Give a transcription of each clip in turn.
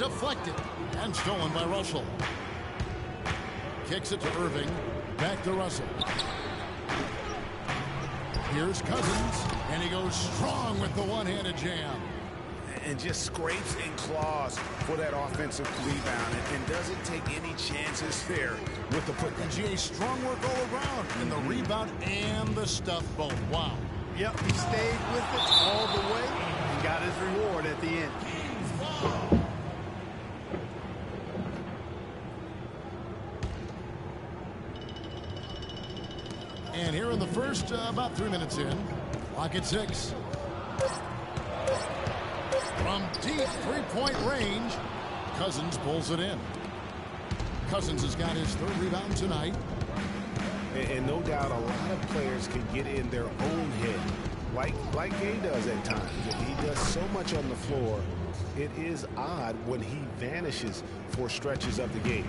deflected and stolen by Russell. Kicks it to Irving. Back to Russell. Here's Cousins, and he goes strong with the one-handed jam. And just scrapes and claws for that offensive rebound and doesn't take any chances there with the putback. GA, strong work all around in the rebound and the stuff both. Wow. Yep, he stayed with it all the way and got his reward at the end. And here in the first, about 3 minutes in, clock at 6. From deep three-point range, Cousins pulls it in. Cousins has got his 3rd rebound tonight. And no doubt a lot of players can get in their own head, like Gay does at times. He does so much on the floor, it is odd when he vanishes for stretches of the game.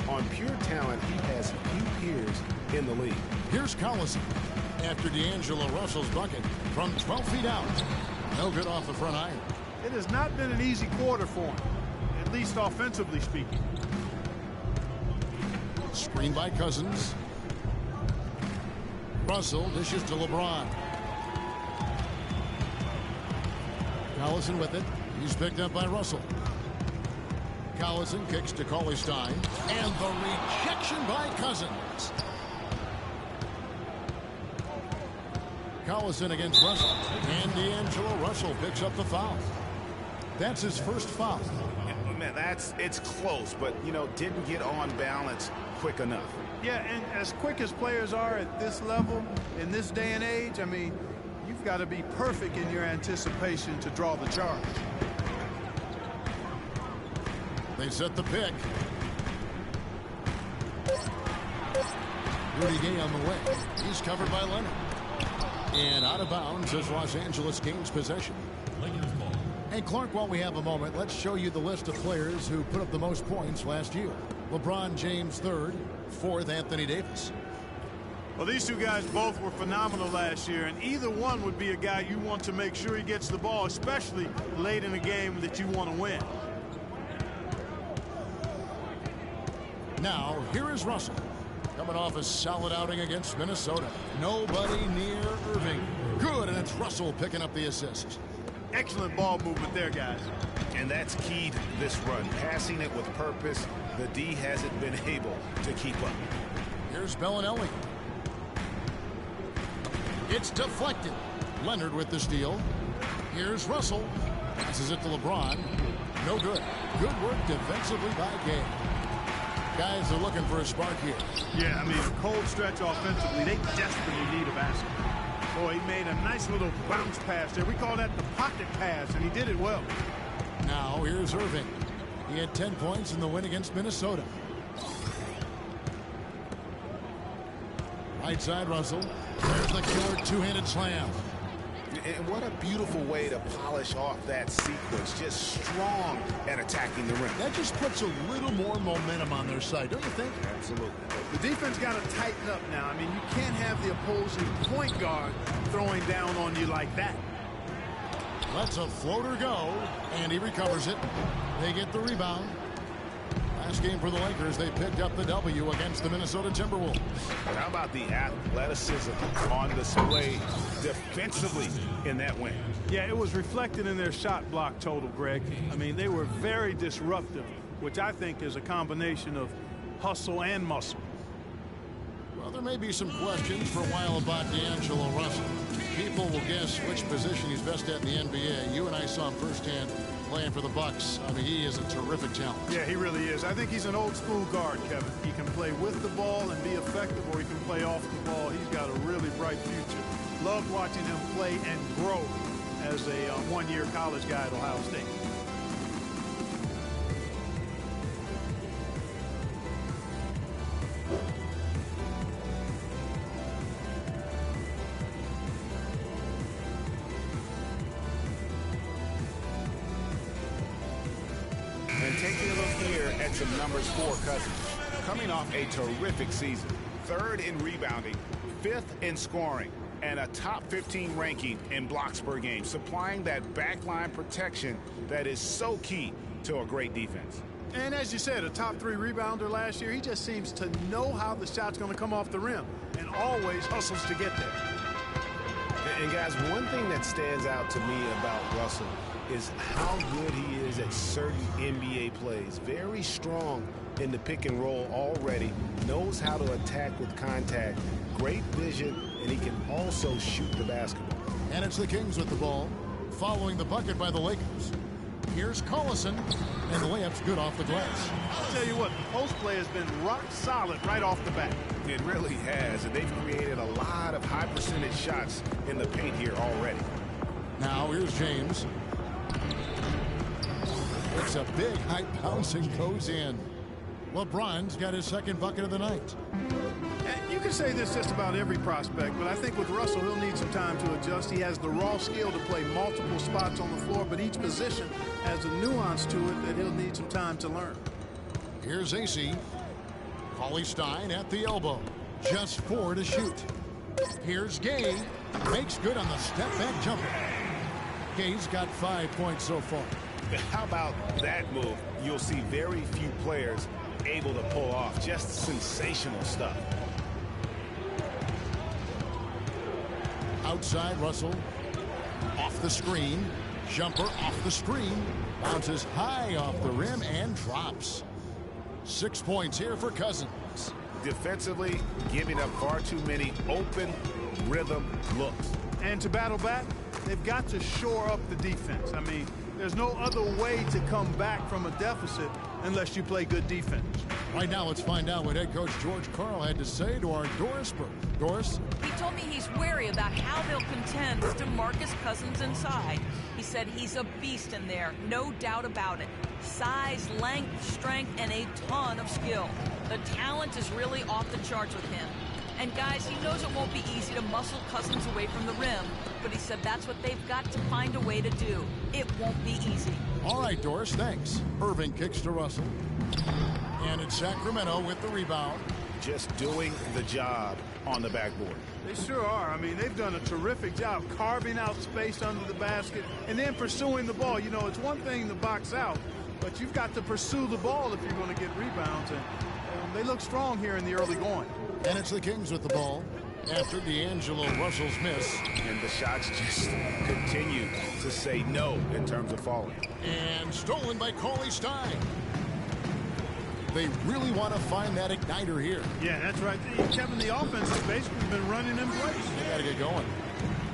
On pure talent, he has few peers in the league. Here's Collison after D'Angelo Russell's bucket from 12 feet out. No good off the front iron. It has not been an easy quarter for him, at least offensively speaking. Screen by Cousins. Russell dishes to LeBron. Collison with it. He's picked up by Russell. Collison kicks to Cauley-Stein. And the rejection by Cousins. Collison against Russell. And D'Angelo Russell picks up the foul. That's his first foul. Man, it's close, but, you know, didn't get on balance quick enough. Yeah, and as quick as players are at this level, in this day and age, I mean, you've got to be perfect in your anticipation to draw the charge. They set the pick. Rudy Gay on the way. He's covered by Leonard. And out of bounds as Los Angeles gains possession. Hey, Clark, while we have a moment, let's show you the list of players who put up the most points last year. LeBron James 3rd, 4th Anthony Davis. Well, these two guys both were phenomenal last year, and either one would be a guy you want to make sure he gets the ball, especially late in a game that you want to win. Now, here is Russell, coming off a solid outing against Minnesota. Nobody near Irving. Good, and it's Russell picking up the assist. Excellent ball movement there, guys. And that's key to this run. Passing it with purpose. The D hasn't been able to keep up. Here's Bellinelli. It's deflected. Leonard with the steal. Here's Russell. Passes it to LeBron. No good. Good work defensively by Gay. Guys are looking for a spark here. Yeah, I mean, a cold stretch offensively. They desperately need a basket. Boy, he made a nice little bounce pass there. We call that the pocket pass, and he did it well. Now, here's Irving. He had 10 points in the win against Minnesota. Right side, Russell. There's the killer two-handed slam. And what a beautiful way to polish off that sequence. Just strong at attacking the rim. That just puts a little more momentum on their side, don't you think? Absolutely. The defense got to tighten up now. I mean, you can't have the opposing point guard throwing down on you like that. Lets a floater go, and he recovers it. They get the rebound. Last game for the Lakers, they picked up the W against the Minnesota Timberwolves. But how about the athleticism on display defensively in that win? Yeah, it was reflected in their shot block total, Greg. I mean, they were very disruptive, which I think is a combination of hustle and muscle. Well, there may be some questions for a while about D'Angelo Russell. People will guess which position he's best at in the NBA. You and I saw him firsthand playing for the Bucks. I mean, he is a terrific talent. Yeah, he really is. I think he's an old school guard, Kevin. He can play with the ball and be effective, or he can play off the ball. He's got a really bright future. Loved watching him play and grow as a one-year college guy at Ohio State. And taking a look here at some numbers for Cousins. Coming off a terrific season. 3rd in rebounding, 5th in scoring, and a top 15 ranking in blocks per game, supplying that backline protection that is so key to a great defense. And as you said, a top 3 rebounder last year, he just seems to know how the shot's going to come off the rim and always hustles to get there. And guys, one thing that stands out to me about Russell is how good he is at certain NBA plays. Very strong in the pick and roll already, knows how to attack with contact, great vision, and he can also shoot the basketball. And it's the Kings with the ball, following the bucket by the Lakers. Here's Collison, and the layup's good off the glass. I'll tell you what, the post play has been rock solid right off the bat. It really has, and they've created a lot of high percentage shots in the paint here already. Now here's James. It's a big high bounce and goes in. LeBron's got his second bucket of the night. And you can say this just about every prospect, but I think with Russell, he'll need some time to adjust. He has the raw skill to play multiple spots on the floor, but each position has a nuance to it that he'll need some time to learn. Here's AC. Cauley-Stein at the elbow. Just 4 to shoot. Here's Gay. Makes good on the step-back jumper. Gay's got 5 points so far. How about that move? You'll see very few players able to pull off. Just sensational stuff. Outside, Russell. Off the screen. Jumper off the screen. Bounces high off the rim and drops. 6 points here for Cousins. Defensively, giving up far too many open rhythm looks. And to battle back, they've got to shore up the defense. I mean, there's no other way to come back from a deficit unless you play good defense. Right now, let's find out what head coach George Karl had to say to our Doris Burke. Doris? He told me he's wary about how they'll contend with DeMarcus Cousins inside. He said he's a beast in there, no doubt about it. Size, length, strength, and a ton of skill. The talent is really off the charts with him. And guys, he knows it won't be easy to muscle Cousins away from the rim, but he said that's what they've got to find a way to do. It won't be easy. All right, Doris, thanks. Irving kicks to Russell. And it's Sacramento with the rebound. Just doing the job on the backboard. They sure are. I mean, they've done a terrific job carving out space under the basket and then pursuing the ball. You know, it's one thing to box out, but you've got to pursue the ball if you're going to get rebounds. And they look strong here in the early going. And it's the Kings with the ball after D'Angelo Russell's miss. And the shots just continue to say no in terms of falling. And stolen by Cauley-Stein. They really want to find that igniter here. Yeah, that's right. Kevin, the offense has basically been running in place. They got to get going.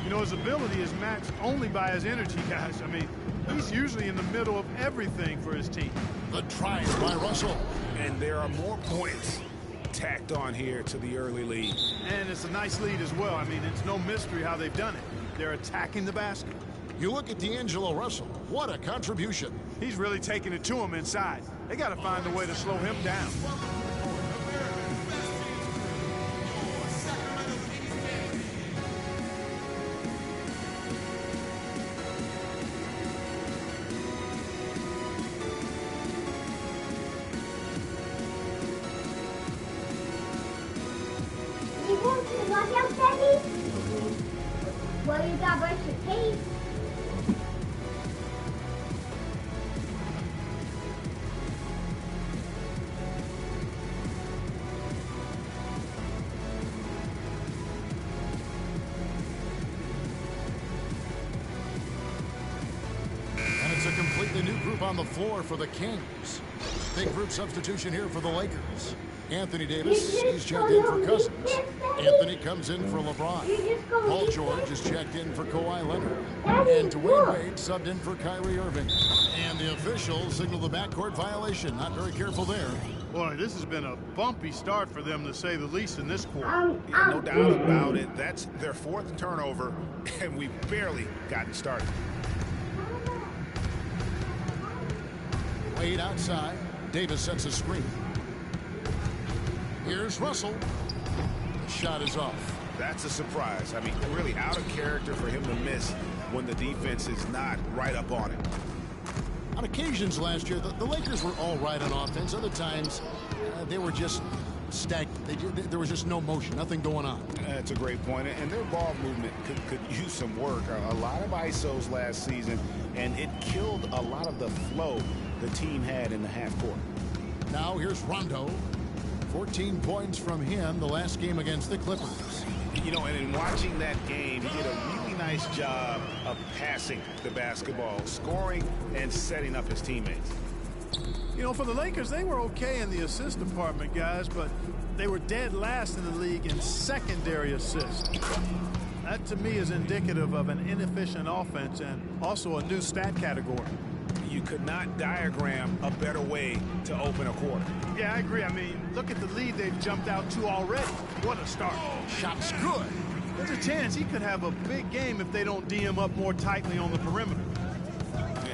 You know, his ability is matched only by his energy, guys. I mean, he's usually in the middle of everything for his team. The try by Russell. And there are more points tacked on here to the early lead. And it's a nice lead as well. I mean, it's no mystery how they've done it. They're attacking the basket. You look at D'Angelo Russell. What a contribution. He's really taking it to him inside. They got to find a way to slow him down. You going to the workout, Daddy? Well, you got to brush your teeth. And it's a completely new group on the floor for the Kings. Big group substitution here for the Lakers. Anthony Davis, he's checked in for Cousins. Anthony comes in for LeBron. Paul George is checked in for Kawhi Leonard. And Dwayne Wade subbed in for Kyrie Irving. And the officials signal the backcourt violation. Not very careful there. Boy, this has been a bumpy start for them, to say the least, in this quarter. Yeah, no doubt about it. That's their 4th turnover, and we've barely gotten started. Wade outside. Davis sets a screen. Here's Russell. The shot is off. That's a surprise. I mean, really out of character for him to miss when the defense is not right up on it. On occasions last year, the Lakers were all right on offense. Other times, they were just stagnant. There was just no motion, nothing going on. That's a great point. And their ball movement could use some work. A lot of ISOs last season, and it killed a lot of the flow the team had in the half court. Now here's Rondo. 14 points from him the last game against the Clippers. You know, and in watching that game, he did a really nice job of passing the basketball, scoring, and setting up his teammates. You know, for the Lakers, they were okay in the assist department, guys, but they were dead last in the league in secondary assists. That, to me, is indicative of an inefficient offense and also a new stat category. You could not diagram a better way to open a quarter. Yeah, I agree. I mean, look at the lead they've jumped out to already. What a start. Shot's good. There's a chance he could have a big game if they don't D him up more tightly on the perimeter.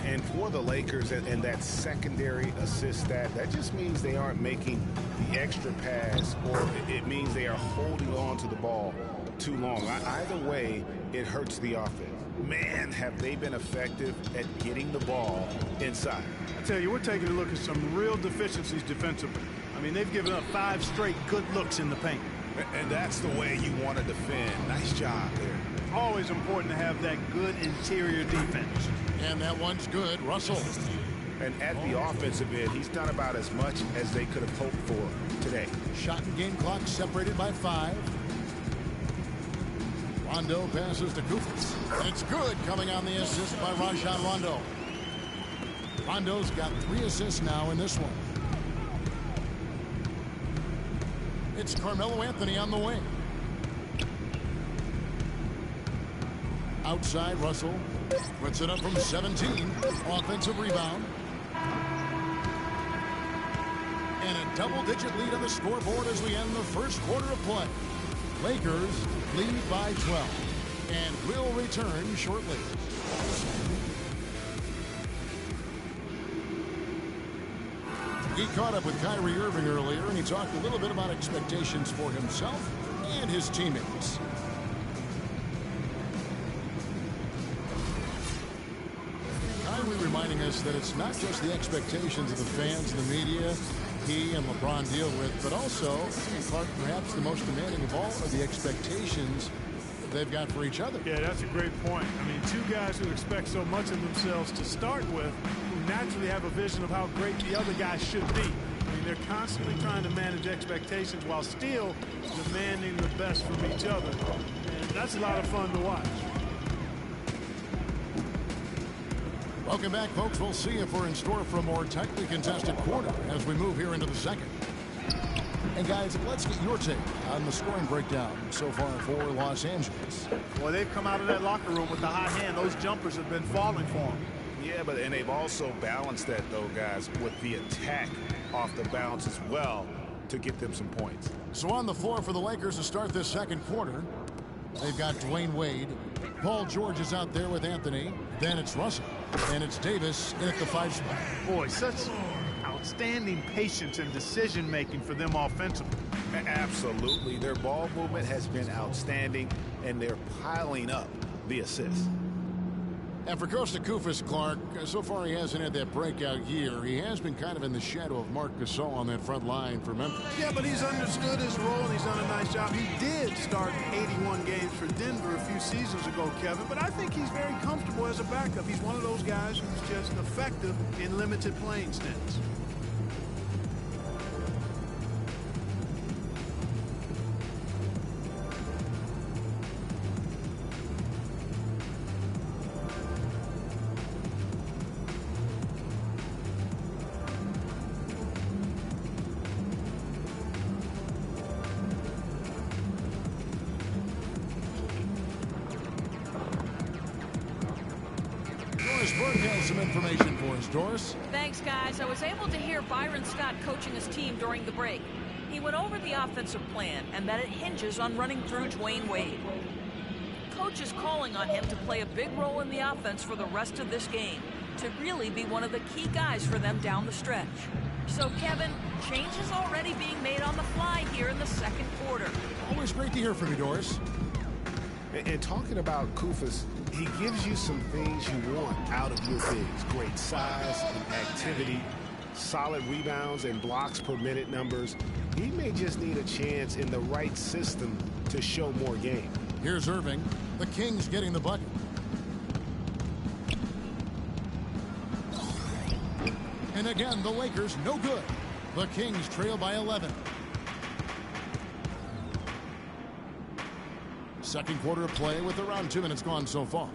And for the Lakers and that secondary assist stat, that just means they aren't making the extra pass, or it means they are holding on to the ball too long. Either way, it hurts the offense. Man, have they been effective at getting the ball inside. I tell you, we're taking a look at some real deficiencies defensively. I mean, they've given up 5 straight good looks in the paint. And that's the way you want to defend. Nice job there. Always important to have that good interior defense. And that one's good. Russell. And at the offensive end, he's done about as much as they could have hoped for today. Shot and game clock separated by 5. Rondo passes to Koufos. And it's good, coming on the assist by Rajon Rondo. Rondo's got 3 assists now in this one. It's Carmelo Anthony on the wing. Outside, Russell puts it up from 17. Offensive rebound. And a double-digit lead on the scoreboard as we end the first quarter of play. Lakers lead by 12 and will return shortly. He caught up with Kyrie Irving earlier, and he talked a little bit about expectations for himself and his teammates. Kyrie reminding us that it's not just the expectations of the fans and the media he and LeBron deal with, but also, Clark, perhaps the most demanding of all are the expectations they've got for each other. Yeah, that's a great point. I mean, 2 guys who expect so much of themselves to start with, who naturally have a vision of how great the other guy should be. I mean, they're constantly trying to manage expectations while still demanding the best from each other. And that's a lot of fun to watch. Welcome back, folks. We'll see if we're in store for a more tightly contested quarter as we move here into the second. And guys, let's get your take on the scoring breakdown so far for Los Angeles. Boy, they've come out of that locker room with the hot hand. Those jumpers have been falling for them. Yeah, and they've also balanced that, though, guys, with the attack off the bounce as well to get them some points. So on the floor for the Lakers to start this second quarter, they've got Dwayne Wade. Paul George is out there with Anthony. Then it's Russell. And it's Davis in at the 5 spot. Boy, such outstanding patience and decision-making for them offensively. Absolutely. Their ball movement has been outstanding, and they're piling up the assists. And for Kosta Koufos, Clark, so far he hasn't had that breakout year. He has been kind of in the shadow of Marc Gasol on that front line for Memphis. Yeah, but he's understood his role, and he's done a nice job. He did start 81 games for Denver a few seasons ago, Kevin, but I think he's very comfortable as a backup. He's one of those guys who's just effective in limited playing stints. Some information for us, Doris. Thanks, guys. I was able to hear Byron Scott coaching his team during the break. He went over the offensive plan and that it hinges on running through Dwayne Wade. Coach is calling on him to play a big role in the offense for the rest of this game, to really be one of the key guys for them down the stretch. So, Kevin, changes already being made on the fly here in the second quarter. Always great to hear from you, Doris. And talking about Koufos, he gives you some things you want out of your bigs. Great size and activity, solid rebounds and blocks per minute numbers. He may just need a chance in the right system to show more game. Here's Irving. The Kings getting the bucket. And again, the Lakers no good. The Kings trail by 11. Second quarter of play with around 2 minutes gone so far.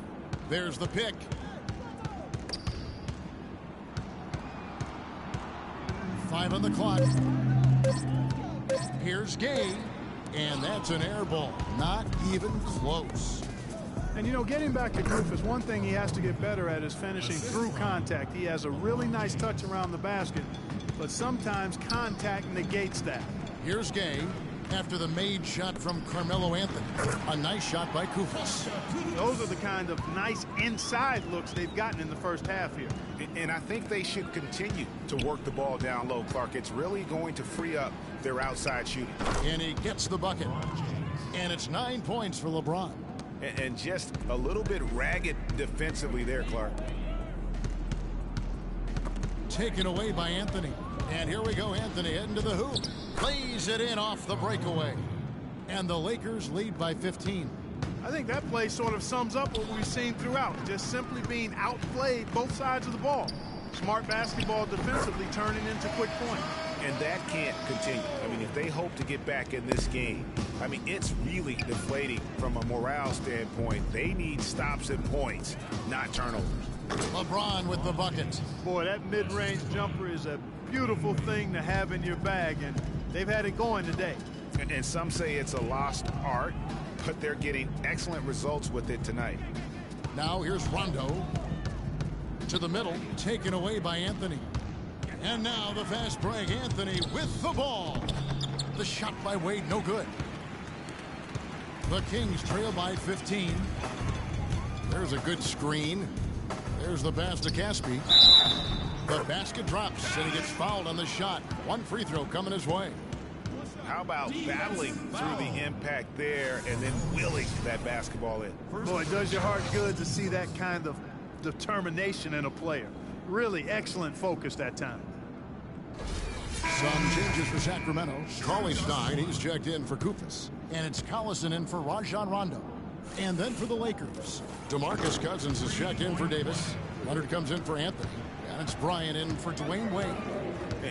There's the pick. Five on the clock. Here's Gay. And that's an air ball. Not even close. And, you know, getting back to Koufos, one thing he has to get better at is finishing through contact. He has a really nice touch around the basket, but sometimes contact negates that. Here's Gay after the made shot from Carmelo Anthony. A nice shot by Koufos. Those are the kind of nice inside looks they've gotten in the first half here. And I think they should continue to work the ball down low, Clark. It's really going to free up their outside shooting. And he gets the bucket. And it's 9 points for LeBron. And just a little bit ragged defensively there, Clark. Taken away by Anthony. And here we go, Anthony heading to the hoop. Plays it in off the breakaway. And the Lakers lead by 15. I think that play sort of sums up what we've seen throughout. Just simply being outplayed both sides of the ball. Smart basketball defensively turning into quick points. And that can't continue. I mean, if they hope to get back in this game, I mean, it's really deflating from a morale standpoint. They need stops and points, not turnovers. LeBron with the bucket. Boy, that mid-range jumper is a beautiful thing to have in your bag, and they've had it going today. And some say it's a lost art, but they're getting excellent results with it tonight. Now here's Rondo to the middle, taken away by Anthony. And now the fast break. Anthony with the ball. The shot by Wade, no good. The Kings trail by 15. There's a good screen. There's the pass to Caspi. The basket drops, and he gets fouled on the shot. One free throw coming his way. How about battling through the impact there and then willing that basketball in? Boy, it does your heart good to see that kind of determination in a player. Really excellent focus that time. Some changes for Sacramento. Cauley-Stein, he's checked in for Koufos. And it's Collison in for Rajon Rondo. And then for the Lakers, DeMarcus Cousins is checked in for Davis. Leonard comes in for Anthony. And it's Bryant in for Dwayne Wade.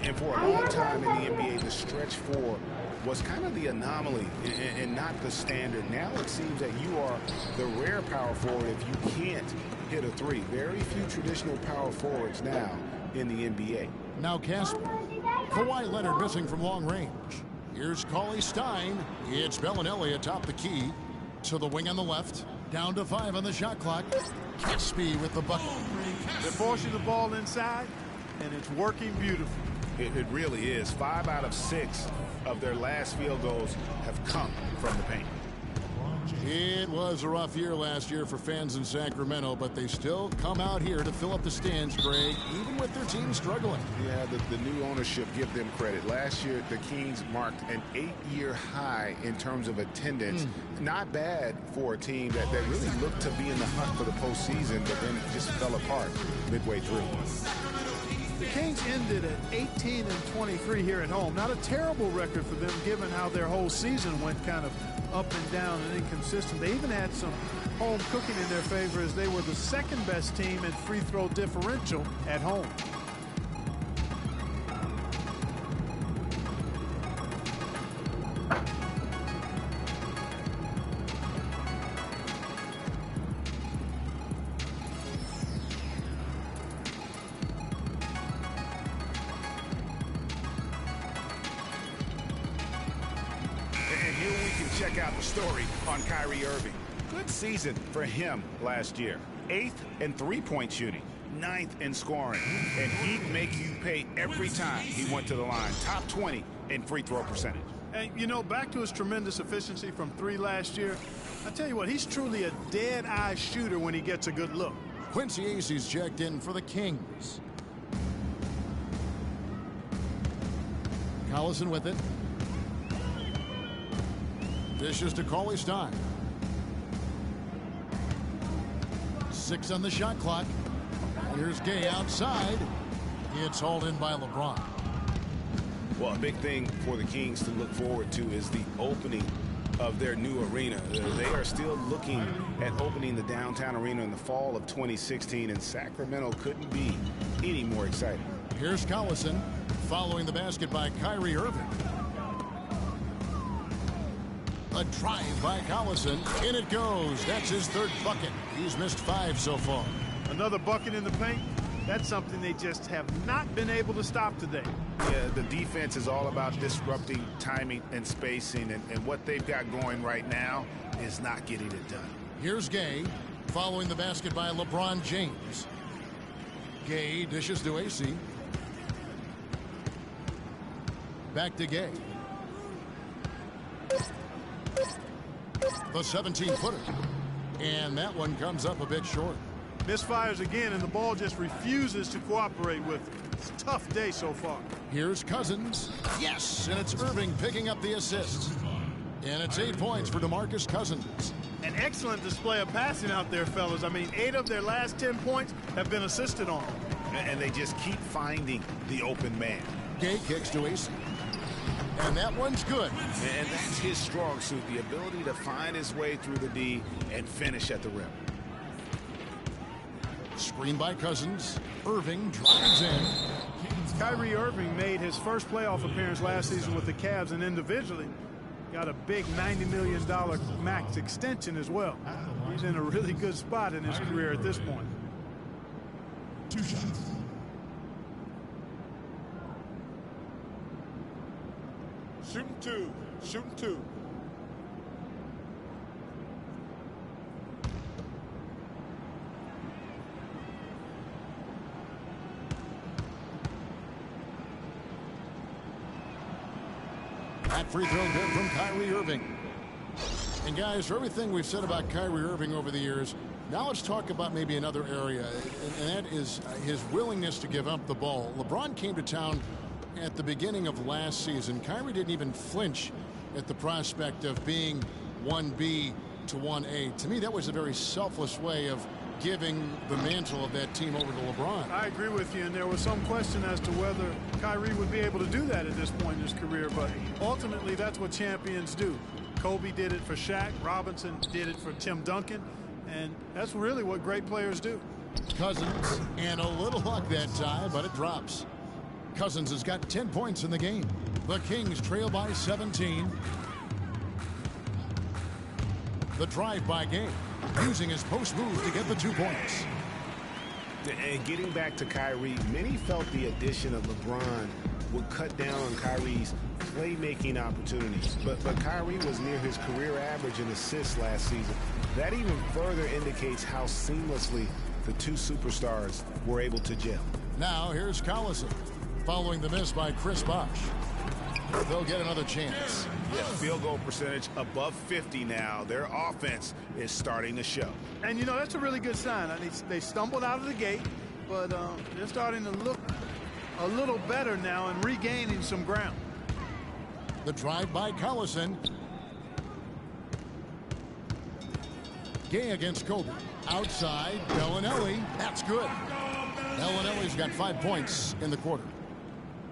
And for a long time in the NBA, the stretch four was kind of the anomaly and not the standard. Now it seems that you are the rare power forward if you can't hit a three. Very few traditional power forwards now in the NBA. Now Casper. Kawhi Leonard missing from long range. Here's Cauley-Stein. It's Bellinelli atop the key. To the wing on the left. Down to 5 on the shot clock. Caspi with the bucket. They're forcing the ball inside, and it's working beautifully. It really is. 5 out of 6 of their last field goals have come from the paint. It was a rough year last year for fans in Sacramento, but they still come out here to fill up the stands, Greg, even with their team struggling. Yeah, the new ownership, give them credit. Last year, the Kings marked an 8-year high in terms of attendance. Not bad for a team that really looked to be in the hunt for the postseason, but then it just fell apart midway through. The Kings ended at 18-23 here at home. Not a terrible record for them, given how their whole season went kind of up and down and inconsistent. They even had some home cooking in their favor, as they were the second best team in free throw differential at home. Check out the story on Kyrie Irving. Good season for him last year. 8th in three-point shooting, 9th in scoring, and he'd make you pay every time he went to the line. Top 20 in free throw percentage. And, you know, back to his tremendous efficiency from 3 last year, I tell you what, he's truly a dead-eye shooter when he gets a good look. Quincy Aces checked in for the Kings. Collison with it. Dishes to Cauley-Stein. 6 on the shot clock. Here's Gay outside. It's hauled in by LeBron. Well, a big thing for the Kings to look forward to is the opening of their new arena. They are still looking at opening the downtown arena in the fall of 2016, and Sacramento couldn't be any more exciting. Here's Collison following the basket by Kyrie Irving. A drive by Collison. In it goes. That's his third bucket. He's missed 5 so far. Another bucket in the paint. That's something they just have not been able to stop today. Yeah, the defense is all about disrupting timing and spacing, and what they've got going right now is not getting it done. Here's Gay following the basket by LeBron James. Gay dishes to AC. Back to Gay. The 17-footer. And that one comes up a bit short. Misfires again, and the ball just refuses to cooperate with it. It's a tough day so far. Here's Cousins. Yes, and it's Irving picking up the assist. And it's 8 points for DeMarcus Cousins. An excellent display of passing out there, fellas. I mean, 8 of their last 10 points have been assisted on. And they just keep finding the open man. Gay kicks to AC. And that one's good. And that's his strong suit, the ability to find his way through the D and finish at the rim. Screen by Cousins. Irving drives in. Kyrie Irving made his first playoff appearance last season with the Cavs, and individually got a big $90 million max extension as well. He's in a really good spot in his career at this point. 2 shots. Shooting 2. Shooting 2. That free throw good from Kyrie Irving. And guys, for everything we've said about Kyrie Irving over the years, now let's talk about maybe another area, and that is his willingness to give up the ball. LeBron came to town at the beginning of last season. Kyrie didn't even flinch at the prospect of being 1B to 1A. To me, that was a very selfless way of giving the mantle of that team over to LeBron. I agree with you, and there was some question as to whether Kyrie would be able to do that at this point in his career, but ultimately that's what champions do. Kobe did it for Shaq, Robinson did it for Tim Duncan, and that's really what great players do. Cousins, and a little luck that time, but it drops. Cousins has got 10 points in the game. The Kings trail by 17. The drive by Gay, using his post move to get the 2 points. And getting back to Kyrie, many felt the addition of LeBron would cut down on Kyrie's playmaking opportunities. But Kyrie was near his career average in assists last season. That even further indicates how seamlessly the two superstars were able to gel. Now here's Collison, following the miss by Chris Bosh. They'll get another chance. Yeah, field goal percentage above 50 now. Their offense is starting to show. And, you know, that's a really good sign. They stumbled out of the gate, but they're starting to look a little better now and regaining some ground. The drive by Collison. Gay against Kobe. Outside, Bellinelli. That's good. Bellinelli's got 5 points in the quarter.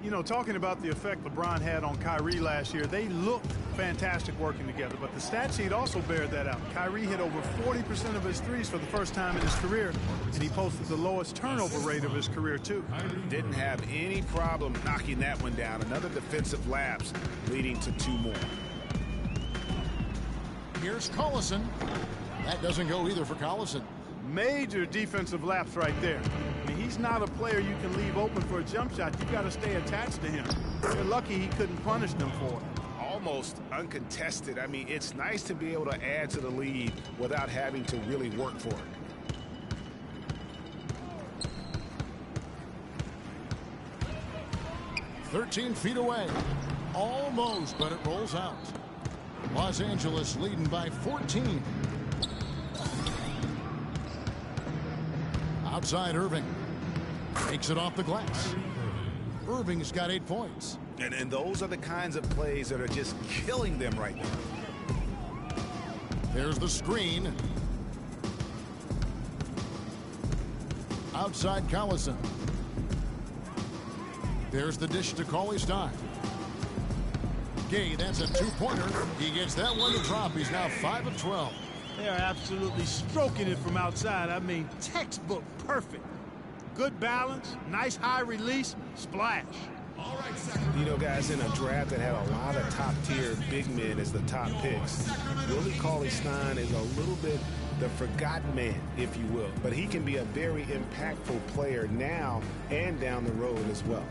You know, talking about the effect LeBron had on Kyrie last year, they looked fantastic working together, but the stat sheet also bared that out. Kyrie hit over 40% of his threes for the first time in his career, and he posted the lowest turnover rate of his career, too. Didn't have any problem knocking that one down. Another defensive lapse leading to 2 more. Here's Collison. That doesn't go either for Collison. Major defensive lapse right there. I mean, he's not a player you can leave open for a jump shot. You've got to stay attached to him. You're lucky he couldn't punish them for it. Almost uncontested. I mean, it's nice to be able to add to the lead without having to really work for it. "13 feet away. Almost, but it rolls out. Los Angeles leading by 14. Outside Irving. Takes it off the glass. Irving's got 8 points. And those are the kinds of plays that are just killing them right now. There's the screen. Outside Collison. There's the dish to Cauley-Stein. Gay, that's a 2-pointer. He gets that one to drop. He's now 5 of 12. They are absolutely stroking it from outside. I mean, textbook perfect. good balance, nice high release, splash. All right, Sacramento. You know, guys, in a draft that had a lot of top-tier big men as the top picks, Willie Cauley-Stein is a little bit the forgotten man, if you will. But he can be a very impactful player now and down the road as well.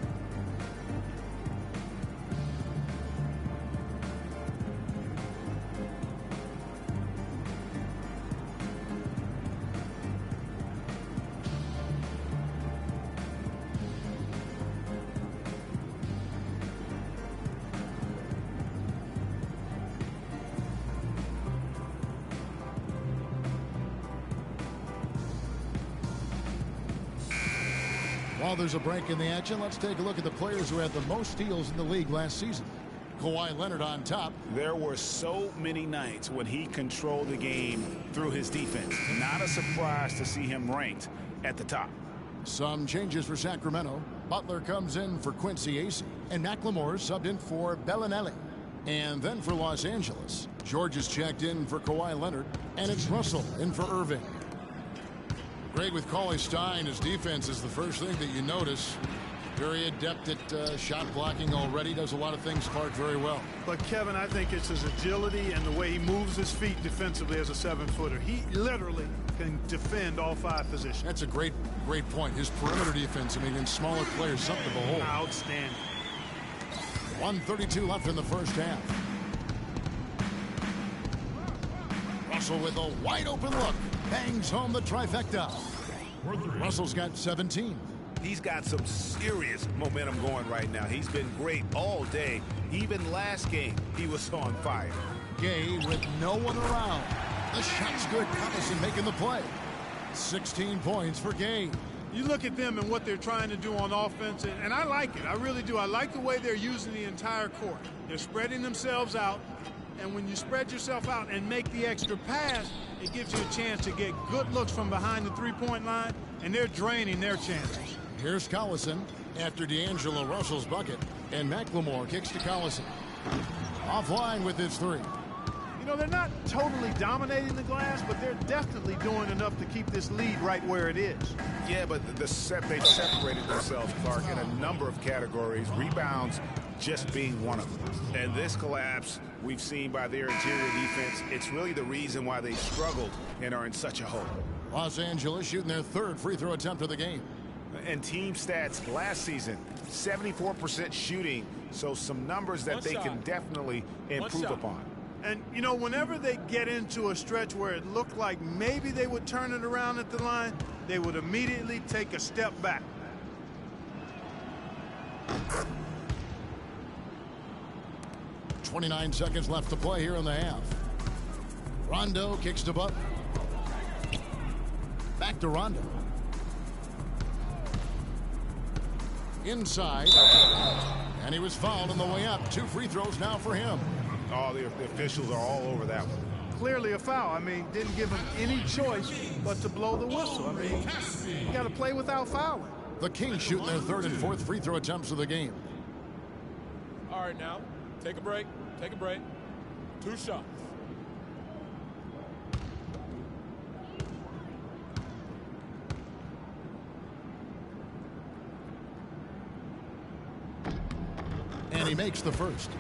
While there's a break in the action, let's take a look at the players who had the most steals in the league last season. Kawhi Leonard on top. There were so many nights when he controlled the game through his defense. Not a surprise to see him ranked at the top. Some changes for Sacramento. Butler comes in for Quincy Acee, and McLemore subbed in for Bellinelli. And then for Los Angeles, George is checked in for Kawhi Leonard, and it's Russell in for Irving. Great with Cauley-Stein. His defense is the first thing that you notice. Very adept at shot blocking already. Does a lot of things, Clark, very well. But, Kevin, I think it's his agility and the way he moves his feet defensively as a 7-footer. He literally can defend all 5 positions. That's a great point. His perimeter defense, I mean, against smaller players, something to behold. Outstanding. 1:32 left in the first half. Russell with a wide open look. Bangs home the trifecta. Russell's got 17. He's got some serious momentum going right now. He's been great all day. Even last game, he was on fire. Gay with no one around. The shot's good. Collison making the play. 16 points for Gay. You look at them and what they're trying to do on offense, and I like it. I really do. I like the way they're using the entire court. They're spreading themselves out, and when you spread yourself out and make the extra pass, it gives you a chance to get good looks from behind the three-point line, and they're draining their chances. Here's Collison after D'Angelo Russell's bucket, and McLemore kicks to Collison. Offline with his 3. You know, they're not totally dominating the glass, but they're definitely doing enough to keep this lead right where it is. Yeah, but they've separated themselves, Clark, in a number of categories. Rebounds just being one of them. And this collapse we've seen by their interior defense, it's really the reason why they struggled and are in such a hole. Los Angeles shooting their 3rd free throw attempt of the game. And team stats last season, 74% shooting, so some numbers that they can definitely improve upon. And, you know, whenever they get into a stretch where it looked like maybe they would turn it around at the line, they would immediately take a step back. .29 seconds left to play here in the half. Rondo kicks to Butler. Back to Rondo. Inside. And he was fouled on the way up. 2 free throws now for him. Oh, the officials are all over that one. Clearly a foul. I mean, didn't give him any choice but to blow the whistle. I mean, you got to play without fouling. The Kings shooting their 3rd and 4th free throw attempts of the game. All right, now, take a break. Take a break. 2 shots. And he makes the first.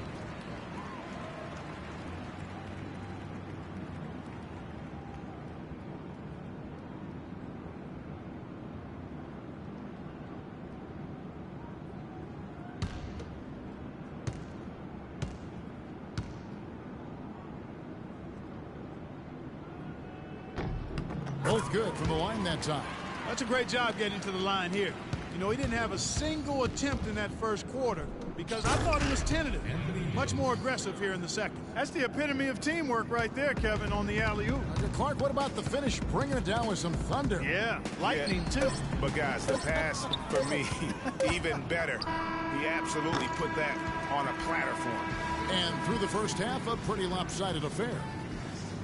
Both good from the line that time. That's a great job getting to the line here. You know, he didn't have a single attempt in that first quarter because I thought he was tentative. Much more aggressive here in the second. That's the epitome of teamwork right there, Kevin, on the alley-oop. Clark, what about the finish? Bringing it down with some thunder. Yeah, lightning too. But, guys, the pass, for me, even better. He absolutely put that on a platter for him. And through the first half, a pretty lopsided affair.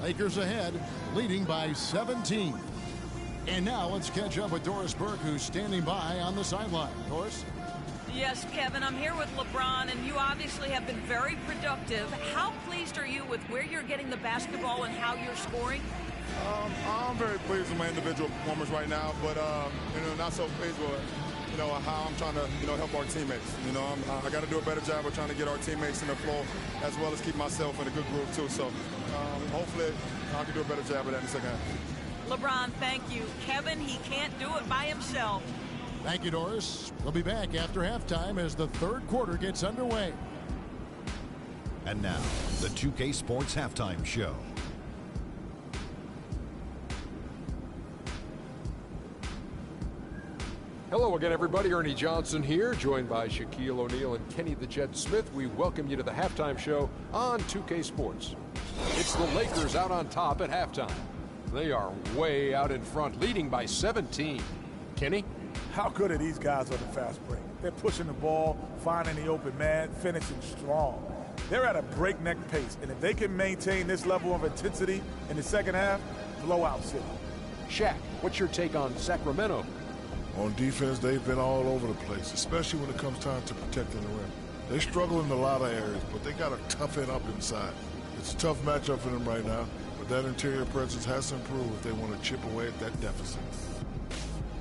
Lakers ahead, leading by 17. And now let's catch up with Doris Burke, who's standing by on the sideline. Doris? Yes, Kevin, I'm here with LeBron, and you obviously have been very productive. How pleased are you with where you're getting the basketball and how you're scoring? I'm very pleased with my individual performance right now, but not so pleased with how I'm trying to help our teammates. I got to do a better job of trying to get our teammates in the flow as well as keep myself in a good groove too. So hopefully I can do a better job of that in the second half. LeBron, thank you. Kevin, he can't do it by himself. Thank you, Doris. We'll be back after halftime as the third quarter gets underway. And now, the 2K Sports Halftime Show. Hello again, everybody. Ernie Johnson here, joined by Shaquille O'Neal and Kenny the Jet Smith. We welcome you to the halftime show on 2K Sports. It's the Lakers out on top at halftime. They are way out in front, leading by 17. Kenny? How good are these guys on the fast break? They're pushing the ball, finding the open man, finishing strong. They're at a breakneck pace, and if they can maintain this level of intensity in the second half, blowout city. Shaq, what's your take on Sacramento? On defense, they've been all over the place, especially when it comes time to protecting the rim. They struggle in a lot of areas, but they got to tough it up inside. It's a tough matchup for them right now, but that interior presence has to improve if they want to chip away at that deficit.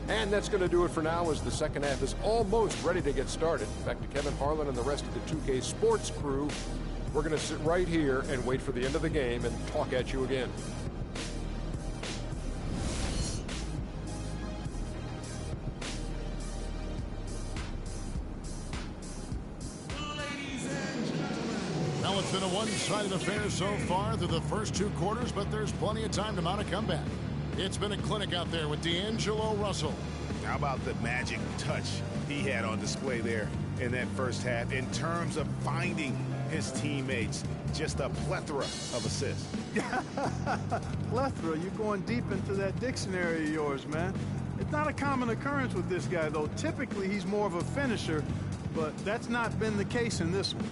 And that's going to do it for now as the second half is almost ready to get started. Back to Kevin Harlan and the rest of the 2K Sports crew. We're going to sit right here and wait for the end of the game and talk at you again. Well, it's been a one-sided affair so far through the first two quarters, but there's plenty of time to mount a comeback. It's been a clinic out there with D'Angelo Russell. How about the magic touch he had on display there in that first half in terms of finding his teammates? Just a plethora of assists. Plethora, you're going deep into that dictionary of yours, man. It's not a common occurrence with this guy, though. Typically, he's more of a finisher, but that's not been the case in this one.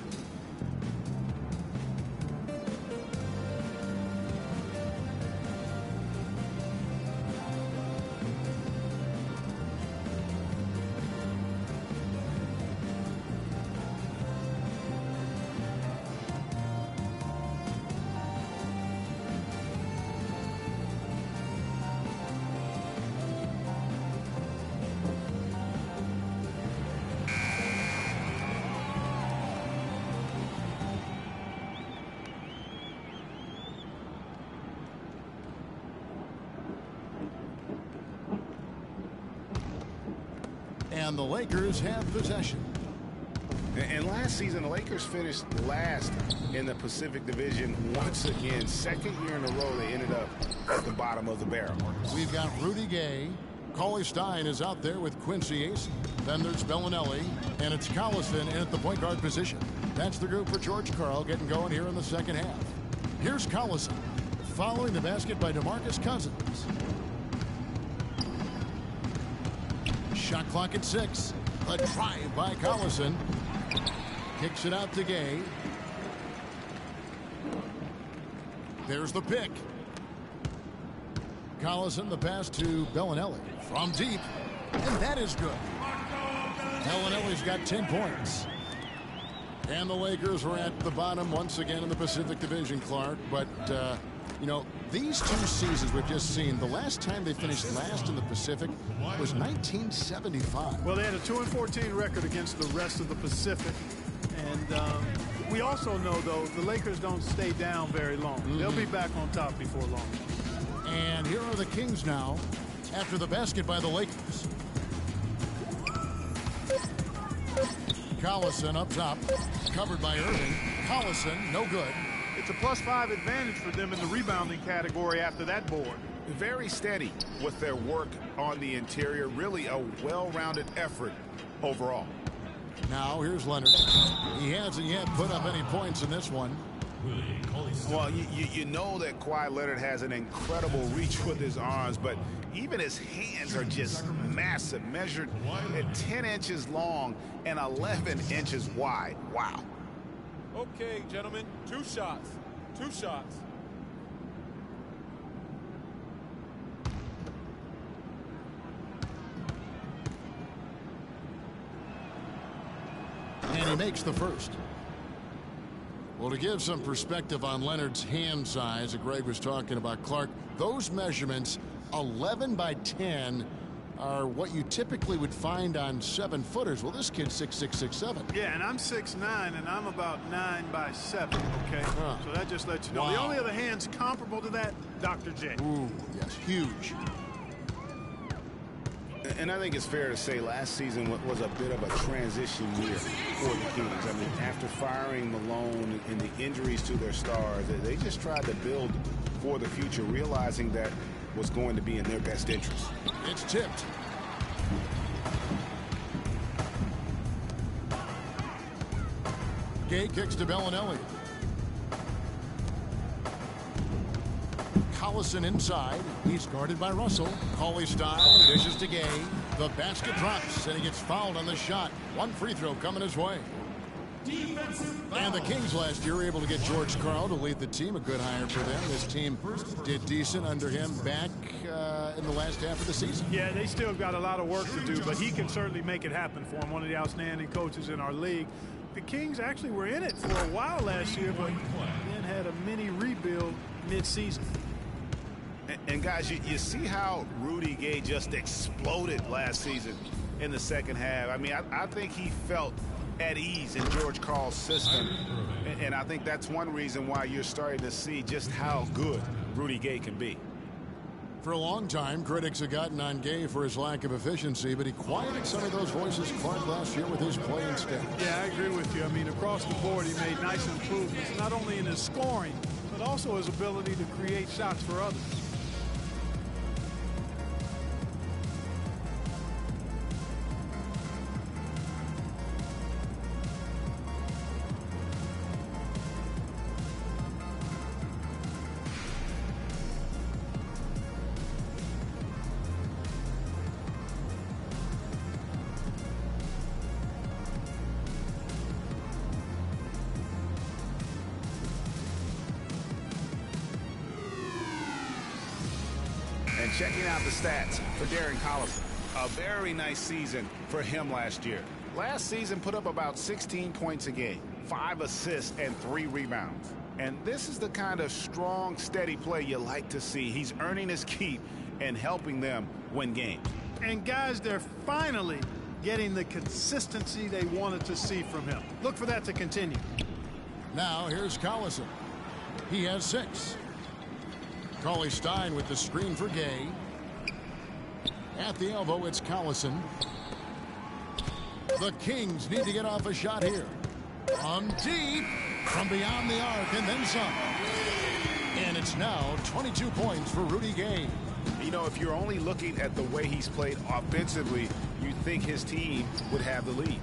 And the Lakers have possession. And last season, the Lakers finished last in the Pacific Division once again. Second year in a row, they ended up at the bottom of the barrel. We've got Rudy Gay. Cauley Stein is out there with Quincy Ace. Then there's Bellinelli. And it's Collison in at the point guard position. That's the group for George Karl getting going here in the second half. Here's Collison following the basket by DeMarcus Cousins. Shot clock at 6. A drive by Collison. Kicks it out to Gay. There's the pick. Collison, the pass to Bellinelli from deep. And that is good. Bellinelli's got 10 points. And the Lakers are at the bottom once again in the Pacific Division, Clark. But, these two seasons we've just seen, the last time they finished last in the Pacific was 1975. Well, they had a 2-14 record against the rest of the Pacific. And we also know, though, the Lakers don't stay down very long. They'll be back on top before long. And here are the Kings now after the basket by the Lakers. Collison up top, covered by Irving. Collison, no good. It's a +5 advantage for them in the rebounding category after that board. Very steady with their work on the interior. Really a well-rounded effort overall. Now here's Leonard. He hasn't yet put up any points in this one. Well, you know that Kawhi Leonard has an incredible reach with his arms, but even his hands are just massive, measured at 10 inches long and 11 inches wide. Wow. Okay, gentlemen, 2 shots. 2 shots. And he makes the first. Well, to give some perspective on Leonard's hand size that Greg was talking about, Clark, those measurements, 11 by 10, are what you typically would find on 7-footers. Well, this kid's 6'6", 6'7". Yeah, and I'm 6'9", and I'm about 9 by 7, okay? So that just lets you know. Wow. The only other hands comparable to that, Dr. J. Ooh, yes, huge. And I think it's fair to say last season was a bit of a transition year for the Kings. I mean, after firing Malone and the injuries to their stars, they just tried to build for the future, realizing that was going to be in their best interest. It's tipped. Gay kicks to Bellinelli. Collison inside. He's guarded by Russell. Cauley-Stein dishes to Gay. The basket drops, and he gets fouled on the shot. One free throw coming his way. And the Kings last year were able to get George Karl to lead the team. A good hire for them. This team did decent under him back in the last half of the season. Yeah, they still got a lot of work to do, but he can certainly make it happen for him. One of the outstanding coaches in our league. The Kings actually were in it for a while last year, but then had a mini rebuild mid-season. And guys, you see how Rudy Gay just exploded last season in the second half. I mean, I think he felt at ease in George Karl's system. And I think that's one reason why you're starting to see just how good Rudy Gay can be. For a long time, critics have gotten on Gay for his lack of efficiency, but he quieted some of those voices Clark last year with his play instead. Yeah, I agree with you. I mean, across the board, he made nice improvements, not only in his scoring, but also his ability to create shots for others. And checking out the stats for Darren Collison. A very nice season for him last year. Last season put up about 16 points a game, 5 assists, and 3 rebounds. And this is the kind of strong, steady play you like to see. He's earning his keep and helping them win games. And guys, they're finally getting the consistency they wanted to see from him. Look for that to continue. Now here's Collison. He has 6. Cauley-Stein with the screen for Gay. At the elbow, it's Collison. The Kings need to get off a shot here. On deep, from beyond the arc, and then some. And it's now 22 points for Rudy Gay. You know, if you're only looking at the way he's played offensively, you'd think his team would have the lead.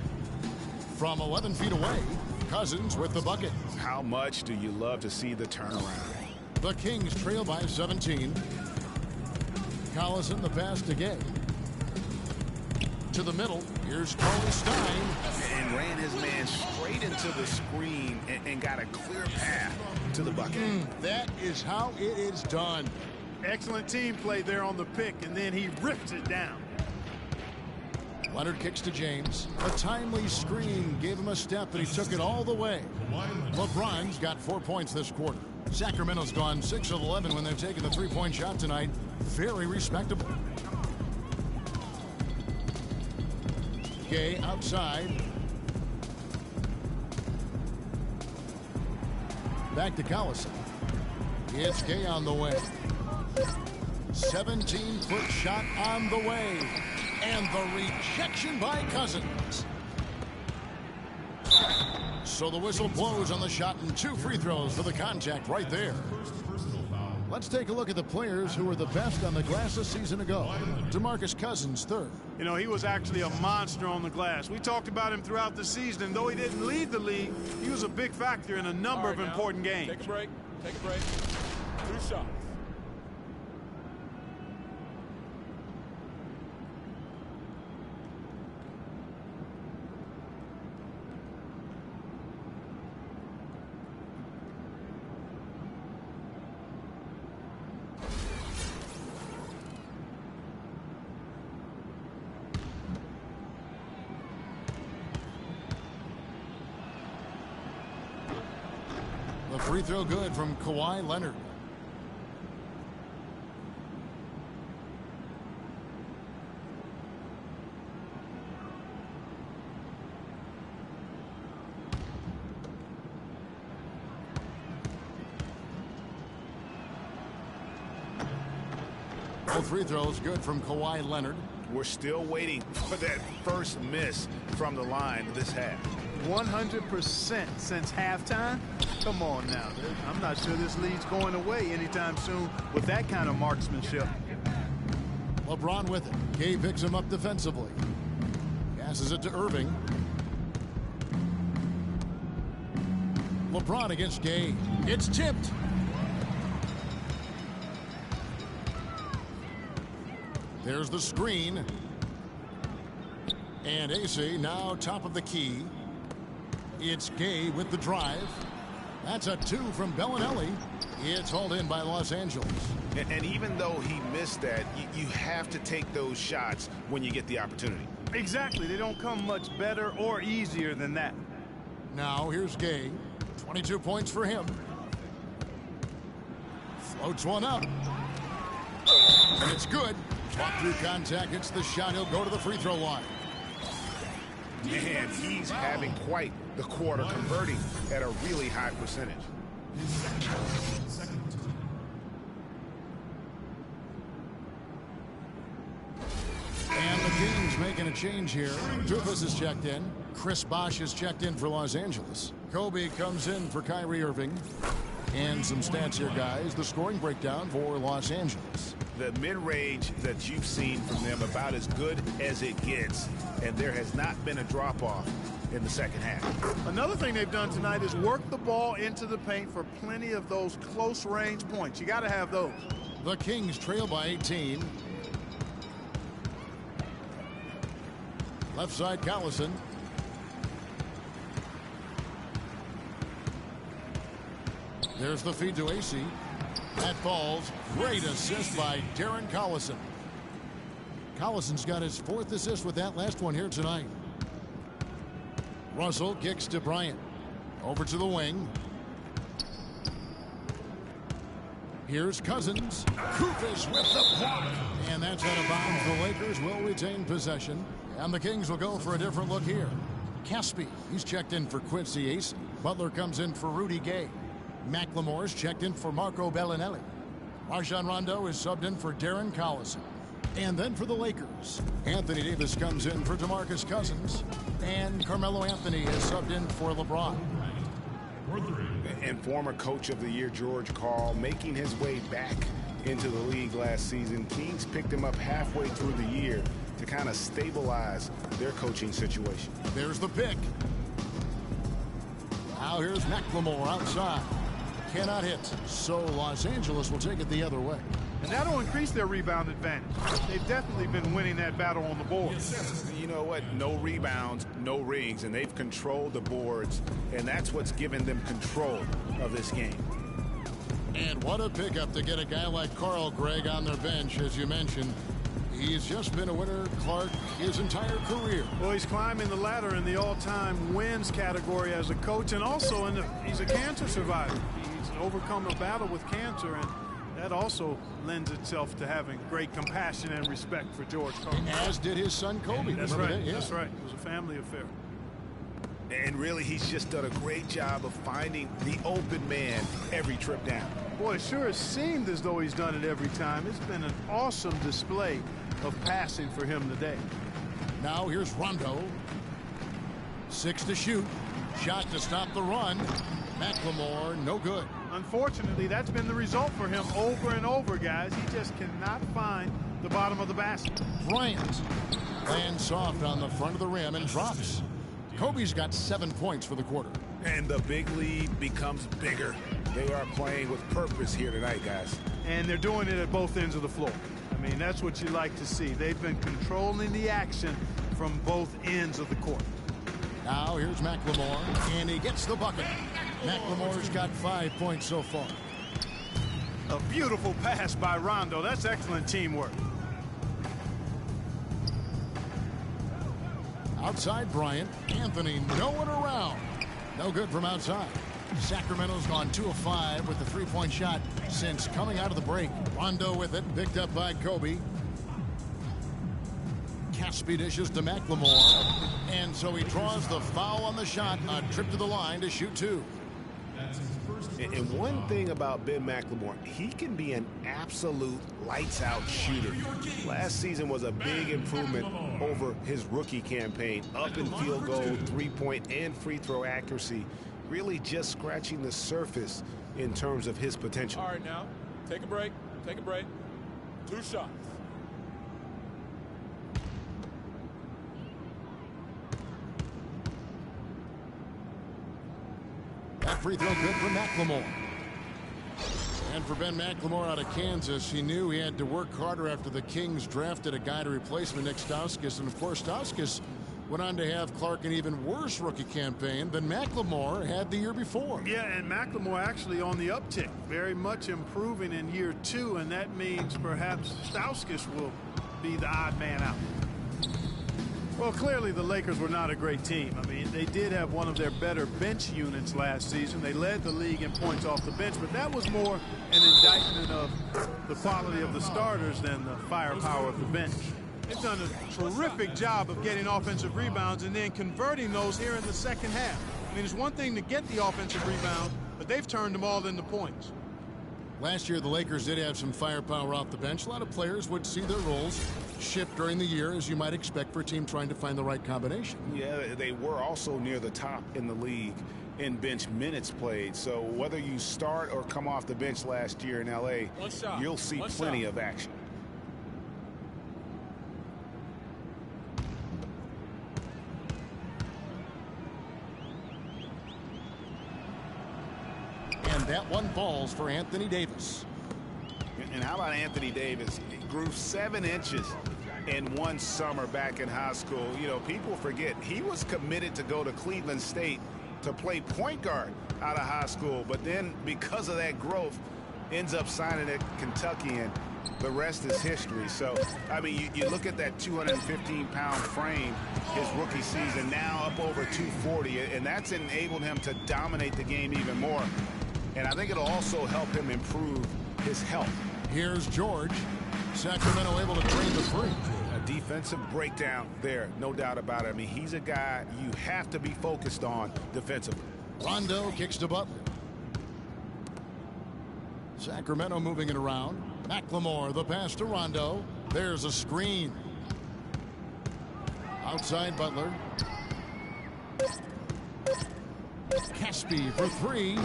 From 11 feet away, Cousins with the bucket. How much do you love to see the turnaround? The Kings trail by 17. Collison the pass to Gay. To the middle. Here's Cauley-Stein. And ran his man straight into the screen and got a clear path to the bucket. That is how it is done. Excellent team play there on the pick, and then he rips it down. Leonard kicks to James. A timely screen gave him a step, and he took it all the way. LeBron's got 4 points this quarter. Sacramento's gone 6 of 11 when they've taken the three-point shot tonight. Very respectable. Gay outside. Back to Collison. It's Gay on the way. 17-foot shot on the way. And the rejection by Cousins. So the whistle blows on the shot and 2 free throws for the contact right there. Let's take a look at the players who were the best on the glass a season ago. DeMarcus Cousins, 3rd. You know, he was actually a monster on the glass. We talked about him throughout the season, and though he didn't lead the league, he was a big factor in a number of important games. Take a break. Take a break. 2 shots. The free throw good from Kawhi Leonard. Both free throws good from Kawhi Leonard. We're still waiting for that first miss from the line this half. 100% since halftime? Come on now. I'm not sure this lead's going away anytime soon with that kind of marksmanship. LeBron with it. Gay picks him up defensively. Passes it to Irving. LeBron against Gay. It's tipped. There's the screen. And AC now top of the key. It's Gay with the drive. That's a 2 from Bellinelli. It's hauled in by Los Angeles. And even though he missed that, you have to take those shots when you get the opportunity. Exactly. They don't come much better or easier than that. Now here's Gay. 22 points for him. Floats one up. And it's good. Fought through contact. Hits the shot. He'll go to the free throw line. Man, he's having quite the quarter, converting at a really high percentage. And the Kings making a change here. Dufus is checked in. Chris Bosh is checked in for Los Angeles. Kobe comes in for Kyrie Irving. And some stats here, guys. The scoring breakdown for Los Angeles. The mid-range that you've seen from them about as good as it gets. And there has not been a drop-off in the second half. Another thing they've done tonight is work the ball into the paint for plenty of those close-range points. You got to have those. The Kings trail by 18. Left side, Collison. There's the feed to AC. That falls. Great assist by Darren Collison. Collison's got his 4th assist with that last one here tonight. Russell kicks to Bryant. Over to the wing. Here's Cousins. Kufis with the block. And that's out of bounds. The Lakers will retain possession. And the Kings will go for a different look here. Caspi, he's checked in for Quincy Ace. Butler comes in for Rudy Gay. McLemore's checked in for Marco Bellinelli. Rajon Rondo is subbed in for Darren Collison. And then for the Lakers, Anthony Davis comes in for DeMarcus Cousins. And Carmelo Anthony is subbed in for LeBron. And former Coach of the Year George Karl making his way back into the league last season. Kings picked him up halfway through the year to kind of stabilize their coaching situation. There's the pick. Now here's McLemore outside. Cannot hit. So Los Angeles will take it the other way. And that'll increase their rebound advantage. They've definitely been winning that battle on the boards. You know what? No rebounds, no rings, and they've controlled the boards, and that's what's given them control of this game. And what a pickup to get a guy like Carl Gregg on their bench, as you mentioned. He's just been a winner, Clark, his entire career. Well, he's climbing the ladder in the all-time wins category as a coach, and also he's a cancer survivor. He's overcome a battle with cancer, and that also lends itself to having great compassion and respect for George Karl. As did his son Kobe. That's right. Yeah. That's right. It was a family affair. And really, he's just done a great job of finding the open man every trip down. Boy, it sure has seemed as though he's done it every time. It's been an awesome display of passing for him today. Now here's Rondo. 6 to shoot. Shot to stop the run. McLemore, no good. Unfortunately, that's been the result for him over and over, guys. He just cannot find the bottom of the basket. Bryant lands soft on the front of the rim and drops. Kobe's got 7 points for the quarter. And the big lead becomes bigger. They are playing with purpose here tonight, guys. And they're doing it at both ends of the floor. I mean, that's what you like to see. They've been controlling the action from both ends of the court. Now here's McLemore, and he gets the bucket. McLemore's got 5 points so far. A beautiful pass by Rondo. That's excellent teamwork. Outside Bryant. Anthony, no one around. No good from outside. Sacramento's gone 2 of 5 with the three-point shot since coming out of the break. Rondo with it, picked up by Kobe. Caspi dishes to McLemore. And so he draws the foul on the shot. A trip to the line to shoot 2. And one thing about Ben McLemore, he can be an absolute lights-out shooter. Last season was a big improvement over his rookie campaign. Up in field goal, three-point, and free throw accuracy. Really just scratching the surface in terms of his potential. All right, now, take a break. Take a break. 2 shots. That free throw good for McLemore. And for Ben McLemore out of Kansas, he knew he had to work harder after the Kings drafted a guy to replace him, Nick Stauskas. And, of course, Stauskas went on to have Clark an even worse rookie campaign than McLemore had the year before. Yeah, and McLemore actually on the uptick, very much improving in year 2, and that means perhaps Stauskas will be the odd man out. Well, clearly the Lakers were not a great team. I mean, they did have one of their better bench units last season. They led the league in points off the bench, but that was more an indictment of the quality of the starters than the firepower of the bench. They've done a terrific job of getting offensive rebounds and then converting those here in the second half. I mean, it's one thing to get the offensive rebound, but they've turned them all into points. Last year, the Lakers did have some firepower off the bench. A lot of players would see their roles shift during the year, as you might expect for a team trying to find the right combination. Yeah, they were also near the top in the league in bench minutes played. So whether you start or come off the bench last year in L.A., you'll see plenty of action. And that one falls for Anthony Davis. And how about Anthony Davis? He grew 7 inches in one summer back in high school. You know, people forget he was committed to go to Cleveland State to play point guard out of high school. But then because of that growth, ends up signing at Kentucky, and the rest is history. So, I mean, you look at that 215-pound frame his rookie season, now up over 240, and that's enabled him to dominate the game even more. And I think it'll also help him improve his health. Here's George. Sacramento able to drain the free. A defensive breakdown there, no doubt about it. I mean, he's a guy you have to be focused on defensively. Rondo kicks to Butler. Sacramento moving it around. McLemore, the pass to Rondo. There's a screen. Outside Butler. Caspi for 3.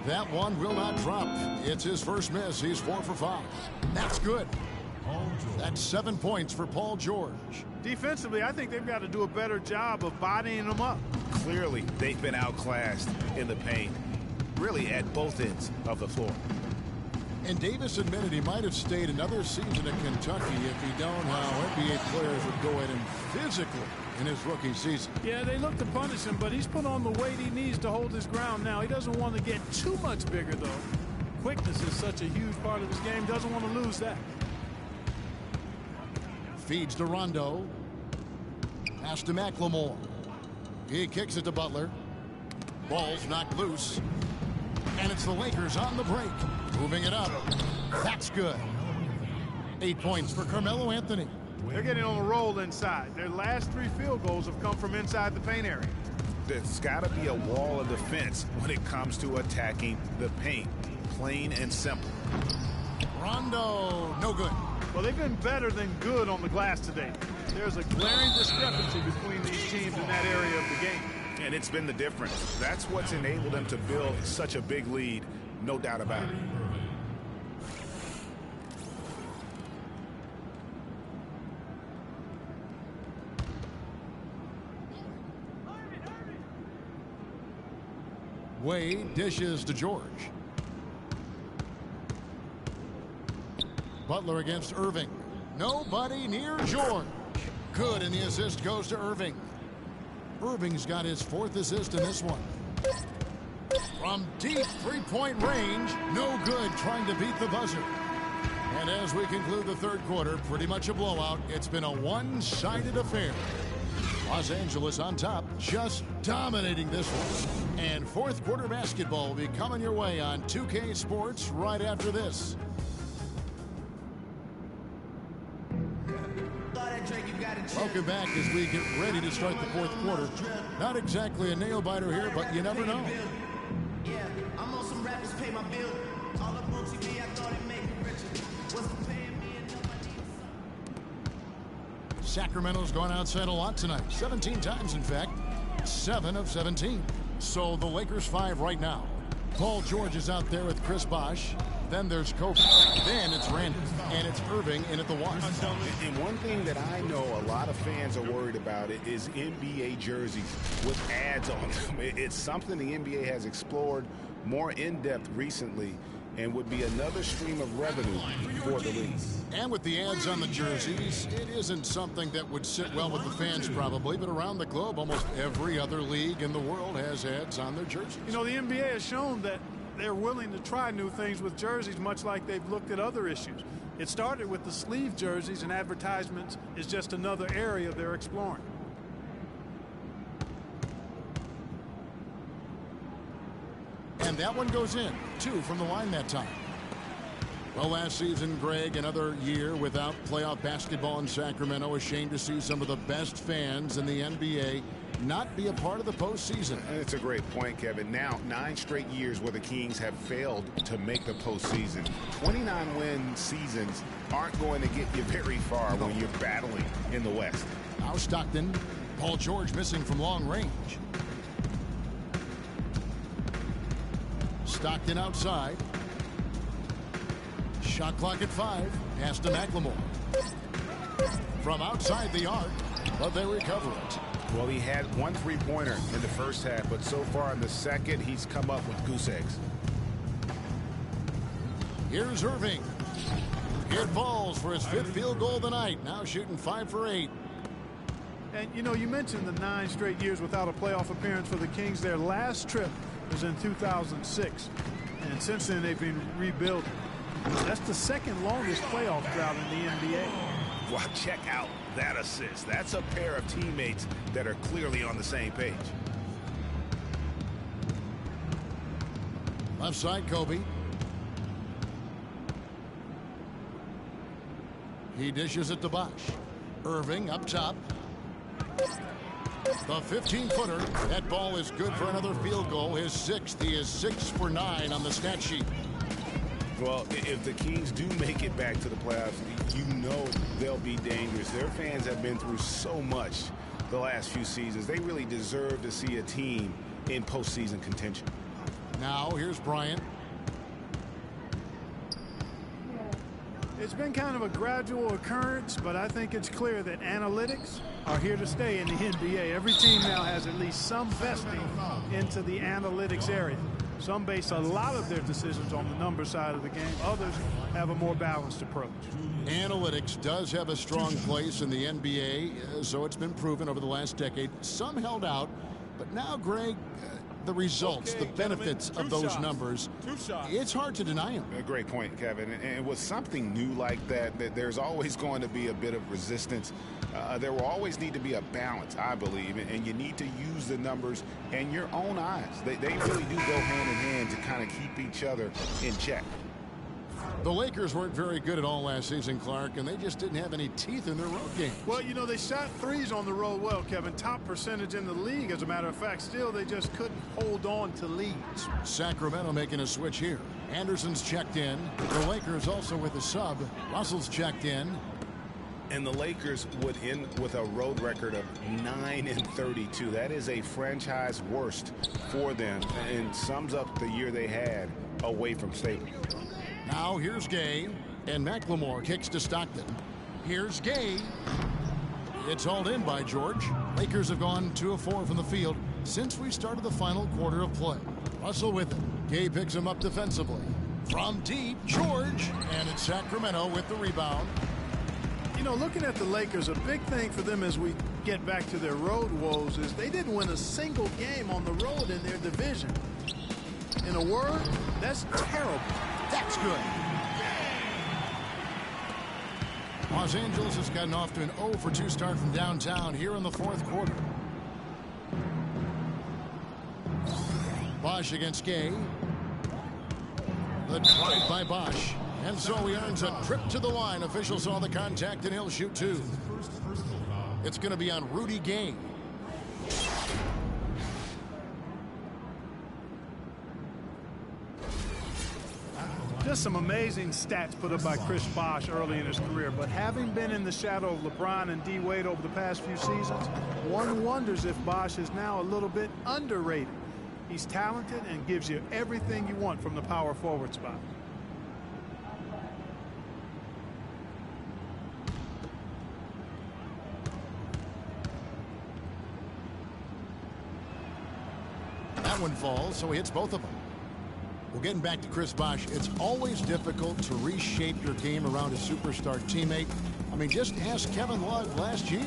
That one will not drop. It's his first miss. He's 4 for 5. That's good. That's 7 points for Paul George. Defensively, I think they've got to do a better job of bodying them up. Clearly, they've been outclassed in the paint, really at both ends of the floor. And Davis admitted he might have stayed another season at Kentucky if he'd known how NBA players would go at him physically in his rookie season. Yeah, they look to punish him, but he's put on the weight he needs to hold his ground now. He doesn't want to get too much bigger, though. Quickness is such a huge part of his game. Doesn't want to lose that. Feeds to Rondo. Pass to McLemore. He kicks it to Butler. Ball's knocked loose. And it's the Lakers on the break. Moving it up. That's good. 8 points for Carmelo Anthony. They're getting on a roll inside. Their last 3 field goals have come from inside the paint area. There's got to be a wall of defense when it comes to attacking the paint. Plain and simple. Rondo, no good. Well, they've been better than good on the glass today. There's a glaring discrepancy between these teams in that area of the game. And it's been the difference. That's what's enabled them to build such a big lead, no doubt about it. Wade dishes to George. Butler against Irving. Nobody near George. Good, and the assist goes to Irving. Irving's got his 4th assist in this one. From deep three-point range, no good, trying to beat the buzzer. And as we conclude the 3rd quarter, pretty much a blowout. It's been a one-sided affair. Los Angeles on top, just dominating this one. And 4th quarter basketball will be coming your way on 2K Sports right after this. Welcome back as we get ready to start the 4th quarter. Not exactly a nail-biter here, but you never know. Yeah, I'm on some rappers pay my bill. All up on TV, I thought it made me richer. What's the paying me and nobody needs. Sacramento's gone outside a lot tonight. 17 times, in fact. 7 of 17. So the Lakers 5 right now. Paul George is out there with Chris Bosh. Then there's Kobe. Then it's Randall. And it's Irving in at the one. And one thing that I know a lot of fans are worried about it is NBA jerseys with ads on them. It's something the NBA has explored more in-depth recently and would be another stream of revenue for the league. And with the ads on the jerseys, it isn't something that would sit well with the fans probably, but around the globe, almost every other league in the world has ads on their jerseys. You know, the NBA has shown that they're willing to try new things with jerseys, much like they've looked at other issues. It started with the sleeve jerseys, and advertisements is just another area they're exploring. And that one goes in. 2 from the line that time. Well, last season, Greg, another year without playoff basketball in Sacramento. Ashamed to see some of the best fans in the NBA not be a part of the postseason. It's a great point, Kevin. Now, 9 straight years where the Kings have failed to make the postseason. 29-win seasons aren't going to get you very far when you're battling in the West. Now Stockton. Paul George missing from long range. Stockton outside. Shot clock at 5. Pass to McLemore. From outside the arc, but they recover it. Well, he had 1 3-pointer in the first half, but so far in the second, he's come up with goose eggs. Here's Irving. It falls for his 5th field goal of the night. Now shooting 5 for 8. And, you know, you mentioned the 9 straight years without a playoff appearance for the Kings. Their last trip was in 2006. And since then, they've been rebuilding. That's the 2nd longest playoff drought in the NBA. Well, check out that assist. That's a pair of teammates that are clearly on the same page. Left side, Kobe. He dishes it to Bosh. Irving up top. The 15-footer. That ball is good for another field goal. His 6th. He is 6 for 9 on the stat sheet. Well, if the Kings do make it back to the playoffs, you know they'll be dangerous. Their fans have been through so much the last few seasons. They really deserve to see a team in postseason contention. Now, here's Bryant. It's been kind of a gradual occurrence, but I think it's clear that analytics are here to stay in the NBA. Every team now has at least some vesting into the analytics area. Some base a lot of their decisions on the number side of the game. Others have a more balanced approach. Analytics does have a strong place in the NBA, so it's been proven over the last decade. Some held out, but now, Greg, the results, the benefits of those numbers, it's hard to deny them. A great point, Kevin. And with something new like that, there's always going to be a bit of resistance. There will always need to be a balance, I believe, and you need to use the numbers and your own eyes. They really do go hand in hand to kind of keep each other in check. The Lakers weren't very good at all last season, Clark, and they just didn't have any teeth in their road game. Well, you know, they shot threes on the road well, Kevin. Top percentage in the league, as a matter of fact. Still, they just couldn't hold on to leads. Sacramento making a switch here. Anderson's checked in. The Lakers also with a sub. Russell's checked in. And the Lakers would end with a road record of 9-32. That is a franchise worst for them and sums up the year they had away from Staples. Now here's Gay, and McLemore kicks to Stockton. Here's Gay. It's hauled in by George. Lakers have gone 2 of 4 from the field since we started the final quarter of play. Russell with it. Gay picks him up defensively. From deep, George, and it's Sacramento with the rebound. You know, looking at the Lakers, a big thing for them as we get back to their road woes is they didn't win a single game on the road in their division. In a word, that's terrible. That's good. Los Angeles has gotten off to an 0 for 2 start from downtown here in the 4th quarter. Bosh against Gay. The drive by Bosh. And so he earns a trip to the line. Official saw the contact and he'll shoot 2. It's going to be on Rudy Gay. Just some amazing stats put up by Chris Bosh early in his career. But having been in the shadow of LeBron and D. Wade over the past few seasons, one wonders if Bosh is now a little bit underrated. He's talented and gives you everything you want from the power forward spot. That one falls, so he hits both of them. Well, getting back to Chris Bosh, it's always difficult to reshape your game around a superstar teammate. I mean, just ask Kevin Love last year.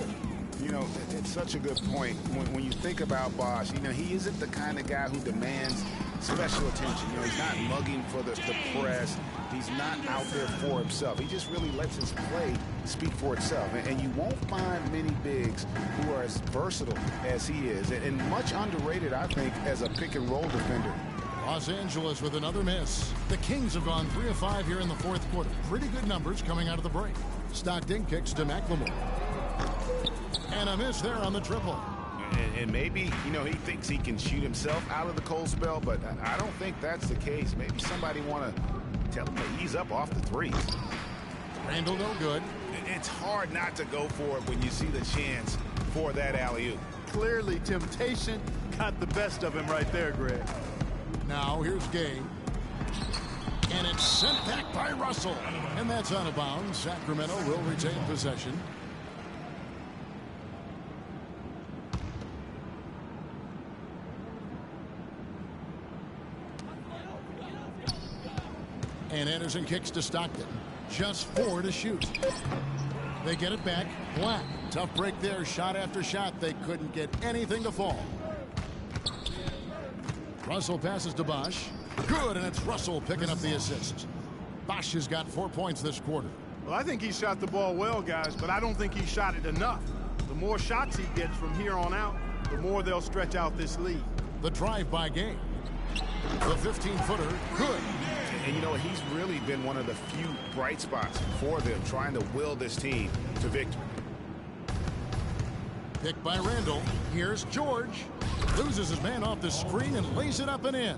You know, it's such a good point. When you think about Bosh, you know, he isn't the kind of guy who demands special attention. You know, he's not mugging for the press. He's not out there for himself. He just really lets his play speak for itself. And you won't find many bigs who are as versatile as he is. And much underrated, I think, as a pick-and-roll defender. Los Angeles with another miss. The Kings have gone 3 of 5 here in the fourth quarter. Pretty good numbers coming out of the break. Stockton kicks to McLemore. And a miss there on the triple. And maybe, you know, he thinks he can shoot himself out of the cold spell, but I don't think that's the case. Maybe somebody want to tell him to ease up off the threes. Randall no good. It's hard not to go for it when you see the chance for that alley-oop. Clearly, temptation got the best of him right there, Greg. Now here's Gay. And it's sent back by Russell. And that's out of bounds. Sacramento will retain possession. And Anderson kicks to Stockton. Just 4 to shoot. They get it back. Black. Tough break there. Shot after shot. They couldn't get anything to fall. Russell passes to Bosh. Good, and it's Russell picking up the assist. Bosh has got 4 points this quarter. Well, I think he shot the ball well, guys, but I don't think he shot it enough. The more shots he gets from here on out, the more they'll stretch out this lead. The drive by Game. The 15-footer, good. And you know, he's really been one of the few bright spots for them, trying to will this team to victory. Picked by Randall. Here's George. Loses his man off the screen and lays it up and in.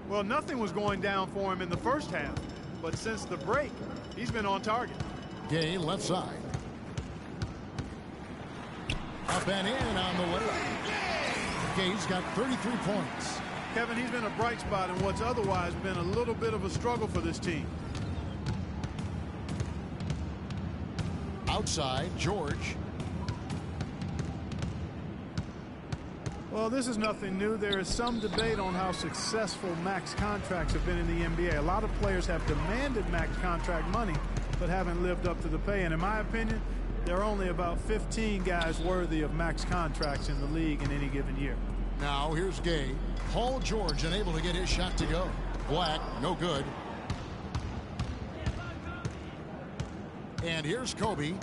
Well, nothing was going down for him in the first half, but since the break, he's been on target. Gay left side. Up and in on the way. Gay's got 33 points. Kevin, he's been a bright spot in what's otherwise been a little bit of a struggle for this team. Outside, George. Well, this is nothing new. There is some debate on how successful max contracts have been in the NBA. A lot of players have demanded max contract money, but haven't lived up to the pay. And in my opinion, there are only about 15 guys worthy of max contracts in the league in any given year. Now here's Gay. Paul George unable to get his shot to go. Black, no good. And here's Kobe.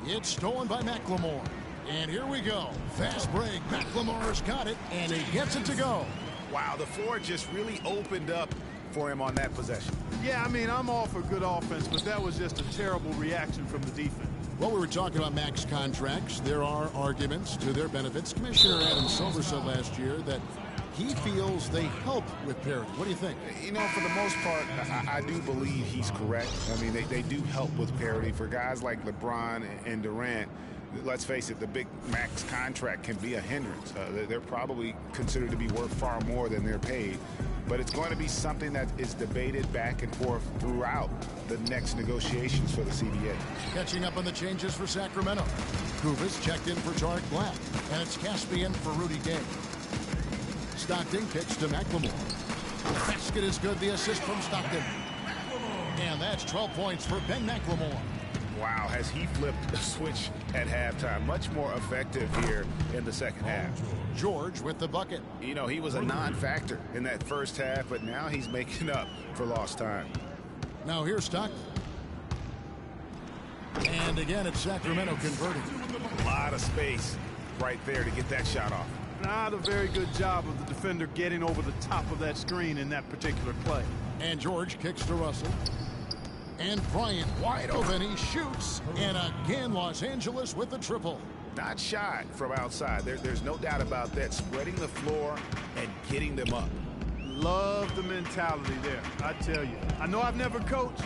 It's stolen by McLemore. And here we go. Fast break. McLemore's got it, and he gets it to go. Wow, the floor just really opened up for him on that possession. Yeah, I mean, I'm all for good offense, but that was just a terrible reaction from the defense. Well, we were talking about max contracts. There are arguments to their benefits. Commissioner Adam Silver said last year that he feels they help with parity. What do you think? You know, for the most part, I do believe he's correct. I mean, they do help with parity. For guys like LeBron and Durant, let's face it, the big max contract can be a hindrance. They're probably considered to be worth far more than they're paid. But it's going to be something that is debated back and forth throughout the next negotiations for the CBA. Catching up on the changes for Sacramento. Kubas checked in for Tariq Black. And it's Caspian for Rudy Gay. Stockton kicks to McLemore. The basket is good. The assist from Stockton. And that's 12 points for Ben McLemore. Wow, has he flipped the switch at halftime. Much more effective here in the second half. George with the bucket. You know, he was a non-factor in that first half, but now he's making up for lost time. Now here's Stockton. And again, it's Sacramento converting. A lot of space right there to get that shot off. Not a very good job of the defender getting over the top of that screen in that particular play. And George kicks to Russell. And Bryant wide open. He shoots. And again, Los Angeles with the triple. Not shy from outside. There's no doubt about that. Spreading the floor and getting them up. Love the mentality there, I tell you. I know I've never coached,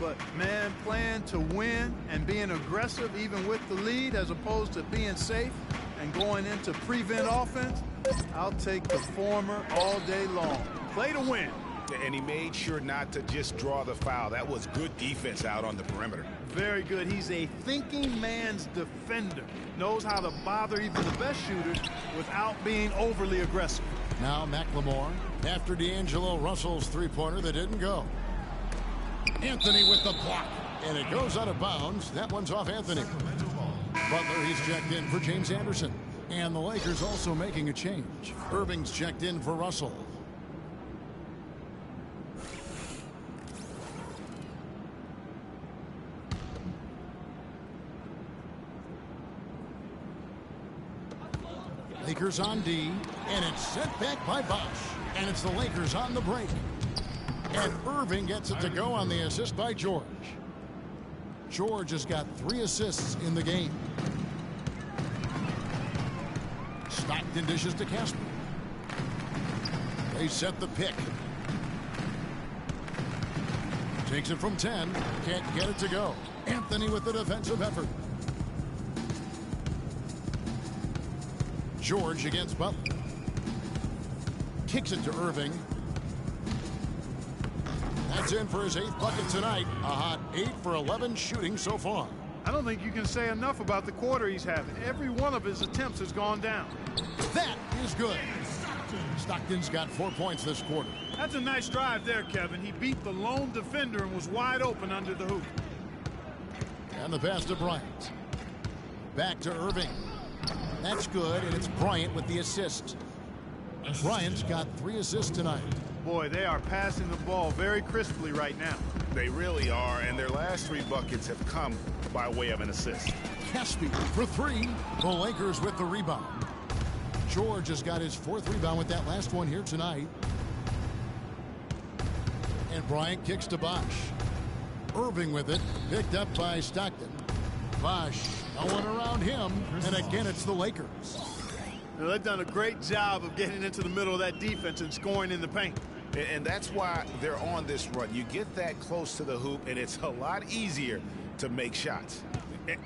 but, man, playing to win and being aggressive even with the lead as opposed to being safe and going into prevent offense, I'll take the former all day long. Play to win. And he made sure not to just draw the foul. That was good defense out on the perimeter. Very good. He's a thinking man's defender. Knows how to bother even the best shooters without being overly aggressive. Now McLemore after D'Angelo Russell's three-pointer that didn't go. Anthony with the block. And it goes out of bounds. That one's off Anthony. Butler, he's checked in for James Anderson. And the Lakers also making a change. Irving's checked in for Russell. Lakers on D, and it's sent back by Bosh. And it's the Lakers on the break. And Irving gets it to go on the assist by George. George has got 3 assists in the game. Stockton dishes to Casper. They set the pick. Takes it from 10. Can't get it to go. Anthony with the defensive effort. George against Butler. Kicks it to Irving. That's in for his 8th bucket tonight. A hot 8 for 11 shooting so far. I don't think you can say enough about the quarter he's having. Every one of his attempts has gone down. That is good. Stockton's got 4 points this quarter. That's a nice drive there, Kevin. He beat the lone defender and was wide open under the hoop. And the pass to Bryant. Back to Irving. That's good, and it's Bryant with the assist. Bryant's got 3 assists tonight. Boy, they are passing the ball very crisply right now. They really are, and their last 3 buckets have come by way of an assist. Caspi for 3. The Lakers with the rebound. George has got his 4th rebound with that last one here tonight. And Bryant kicks to Bosh. Irving with it, picked up by Stockton. Bosh, no one around him, and again it's the Lakers. Now, they've done a great job of getting into the middle of that defense and scoring in the paint. And that's why they're on this run. You get that close to the hoop, and it's a lot easier to make shots.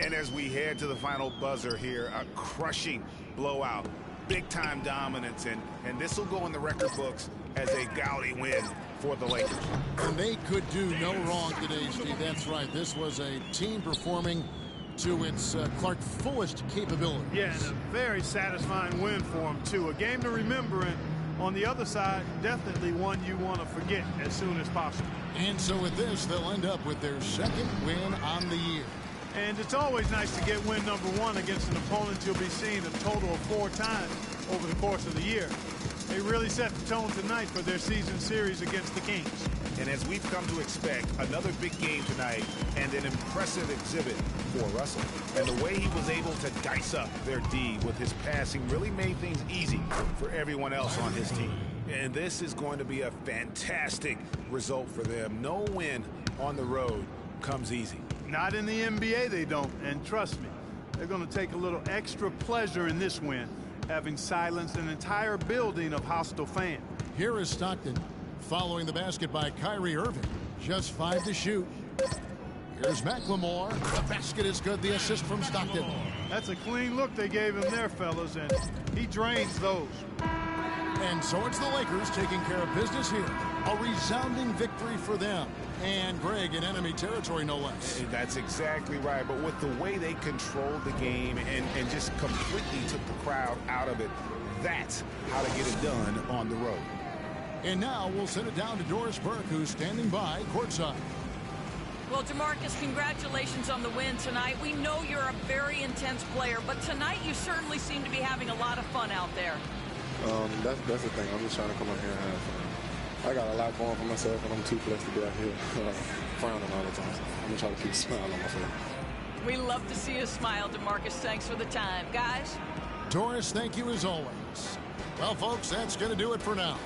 And as we head to the final buzzer here, a crushing blowout. Big-time dominance, and this will go in the record books as a gaudy win for the Lakers. And they could do no wrong today, Steve. That's right. This was a team performing to its Clark fullest capabilities. Yeah, and a very satisfying win for them, too. A game to remember, and on the other side, definitely one you want to forget as soon as possible. And so with this, they'll end up with their 2nd win on the year. And it's always nice to get win number 1 against an opponent you'll be seeing a total of 4 times over the course of the year. They really set the tone tonight for their season series against the Kings. And as we've come to expect, another big game tonight and an impressive exhibit for Russell. And the way he was able to dice up their D with his passing really made things easy for everyone else on his team. And this is going to be a fantastic result for them. No win on the road comes easy. Not in the NBA, they don't. And trust me, they're going to take a little extra pleasure in this win, having silenced an entire building of hostile fans. Here is Stockton following the basket by Kyrie Irving. Just 5 to shoot. Here's McLemore. The basket is good. The assist from Stockton. That's a clean look they gave him there, fellas, and he drains those. And so it's the Lakers taking care of business here. A resounding victory for them. And Greg in enemy territory, no less. That's exactly right. But with the way they controlled the game and just completely took the crowd out of it, that's how to get it done on the road. And now we'll send it down to Doris Burke, who's standing by courtside. Well, DeMarcus, congratulations on the win tonight. We know you're a very intense player, but tonight you certainly seem to be having a lot of fun out there. That's the thing. I'm just trying to come out here and have fun. I got a lot going for myself, and I'm too blessed to be out here frowning all the time. I'm going to try to keep a smile on my face. We love to see you smile, DeMarcus. Thanks for the time. Guys? Doris, thank you as always. Well, folks, that's going to do it for now.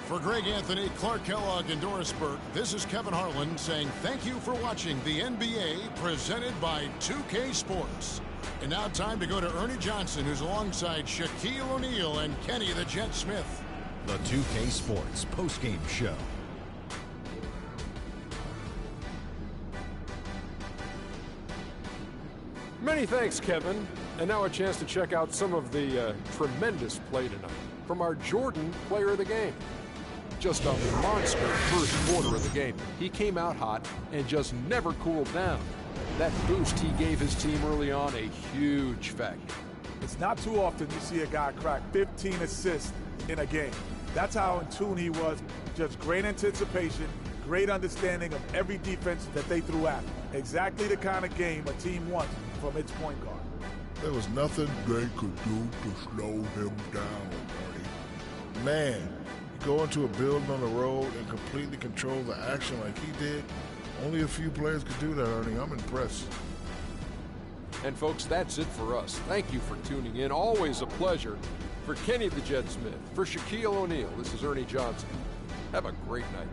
For Greg Anthony, Clark Kellogg, and Doris Burke, this is Kevin Harlan saying thank you for watching the NBA presented by 2K Sports. And now time to go to Ernie Johnson, who's alongside Shaquille O'Neal and Kenny the Jet Smith. The 2K Sports postgame show. Many thanks, Kevin. And now a chance to check out some of the tremendous play tonight from our Jordan player of the game. Just a monster first quarter of the game. He came out hot and just never cooled down. That boost he gave his team early on, a huge factor. It's not too often you see a guy crack 15 assists in a game. That's how in tune he was. Just great anticipation, great understanding of every defense that they threw at him. Exactly the kind of game a team wants from its point guard. There was nothing they could do to slow him down, Ernie. Man, you go into a building on the road and completely control the action like he did. Only a few players could do that, Ernie. I'm impressed. And folks, that's it for us. Thank you for tuning in. Always a pleasure. For Kenny the Jet Smith, for Shaquille O'Neal, this is Ernie Johnson. Have a great night.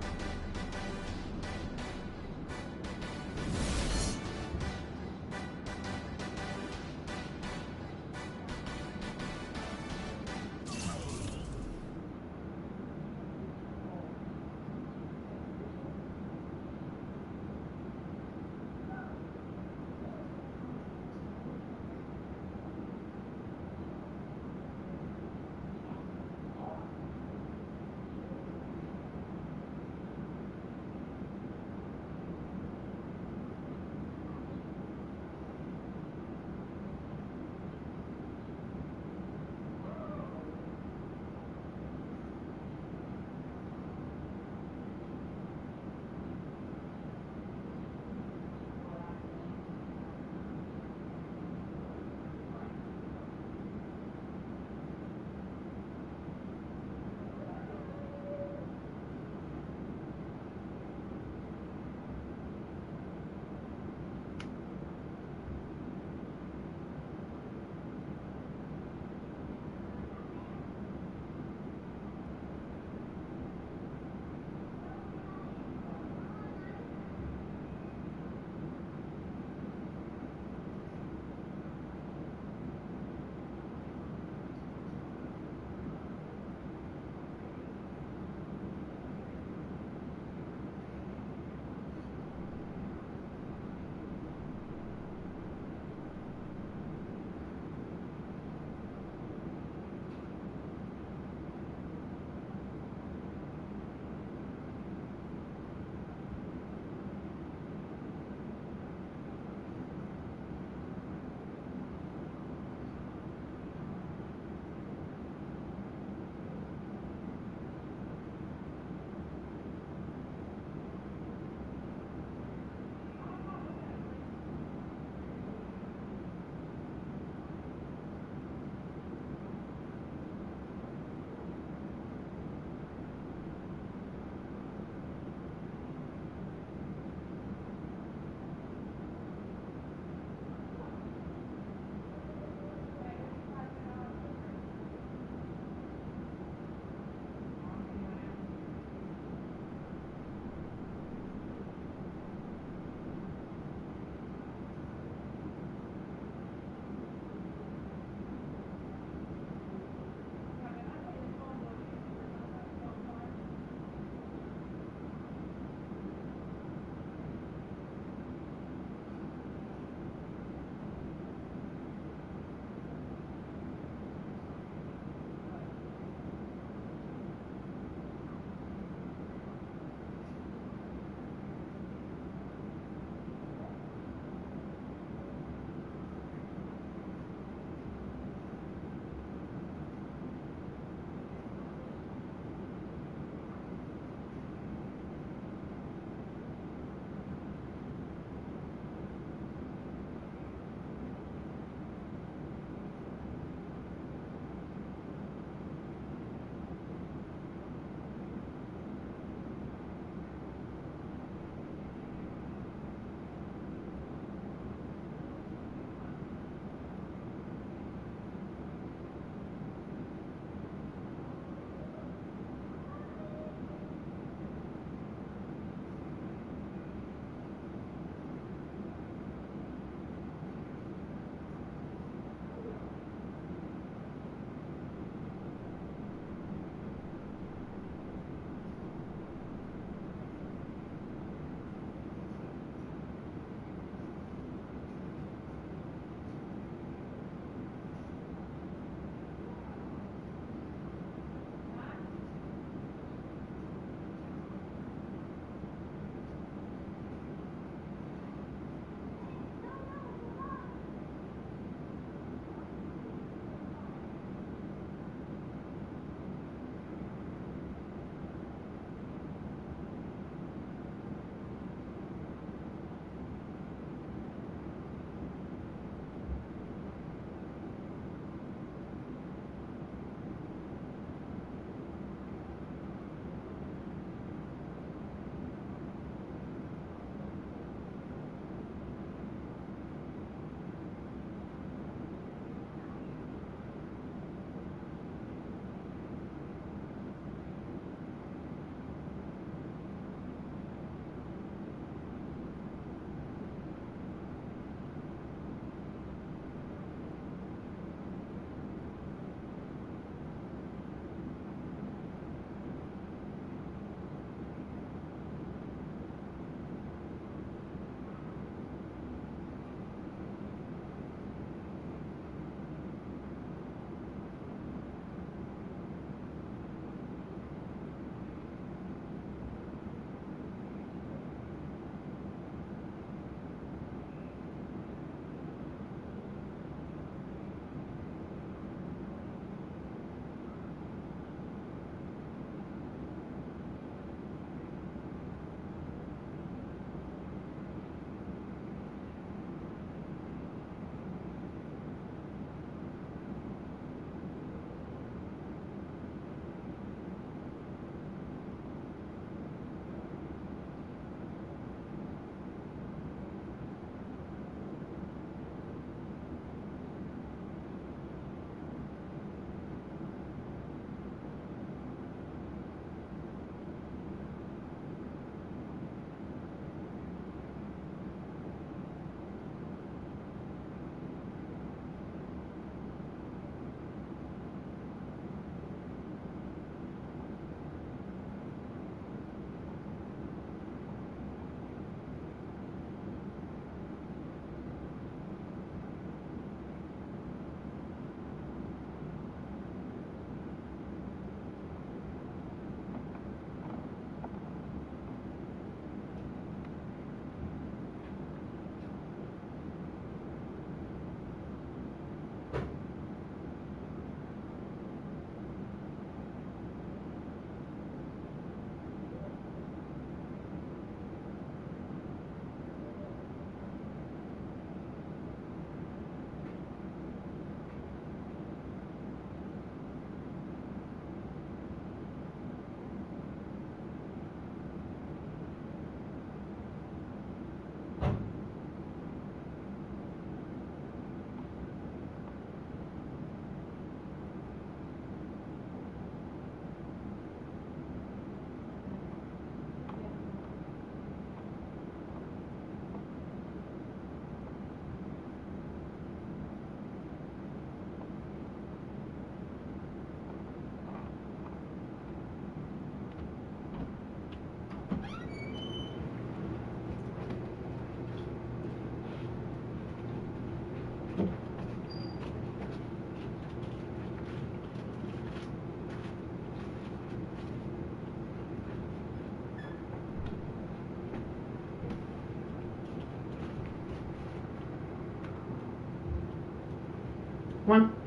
One.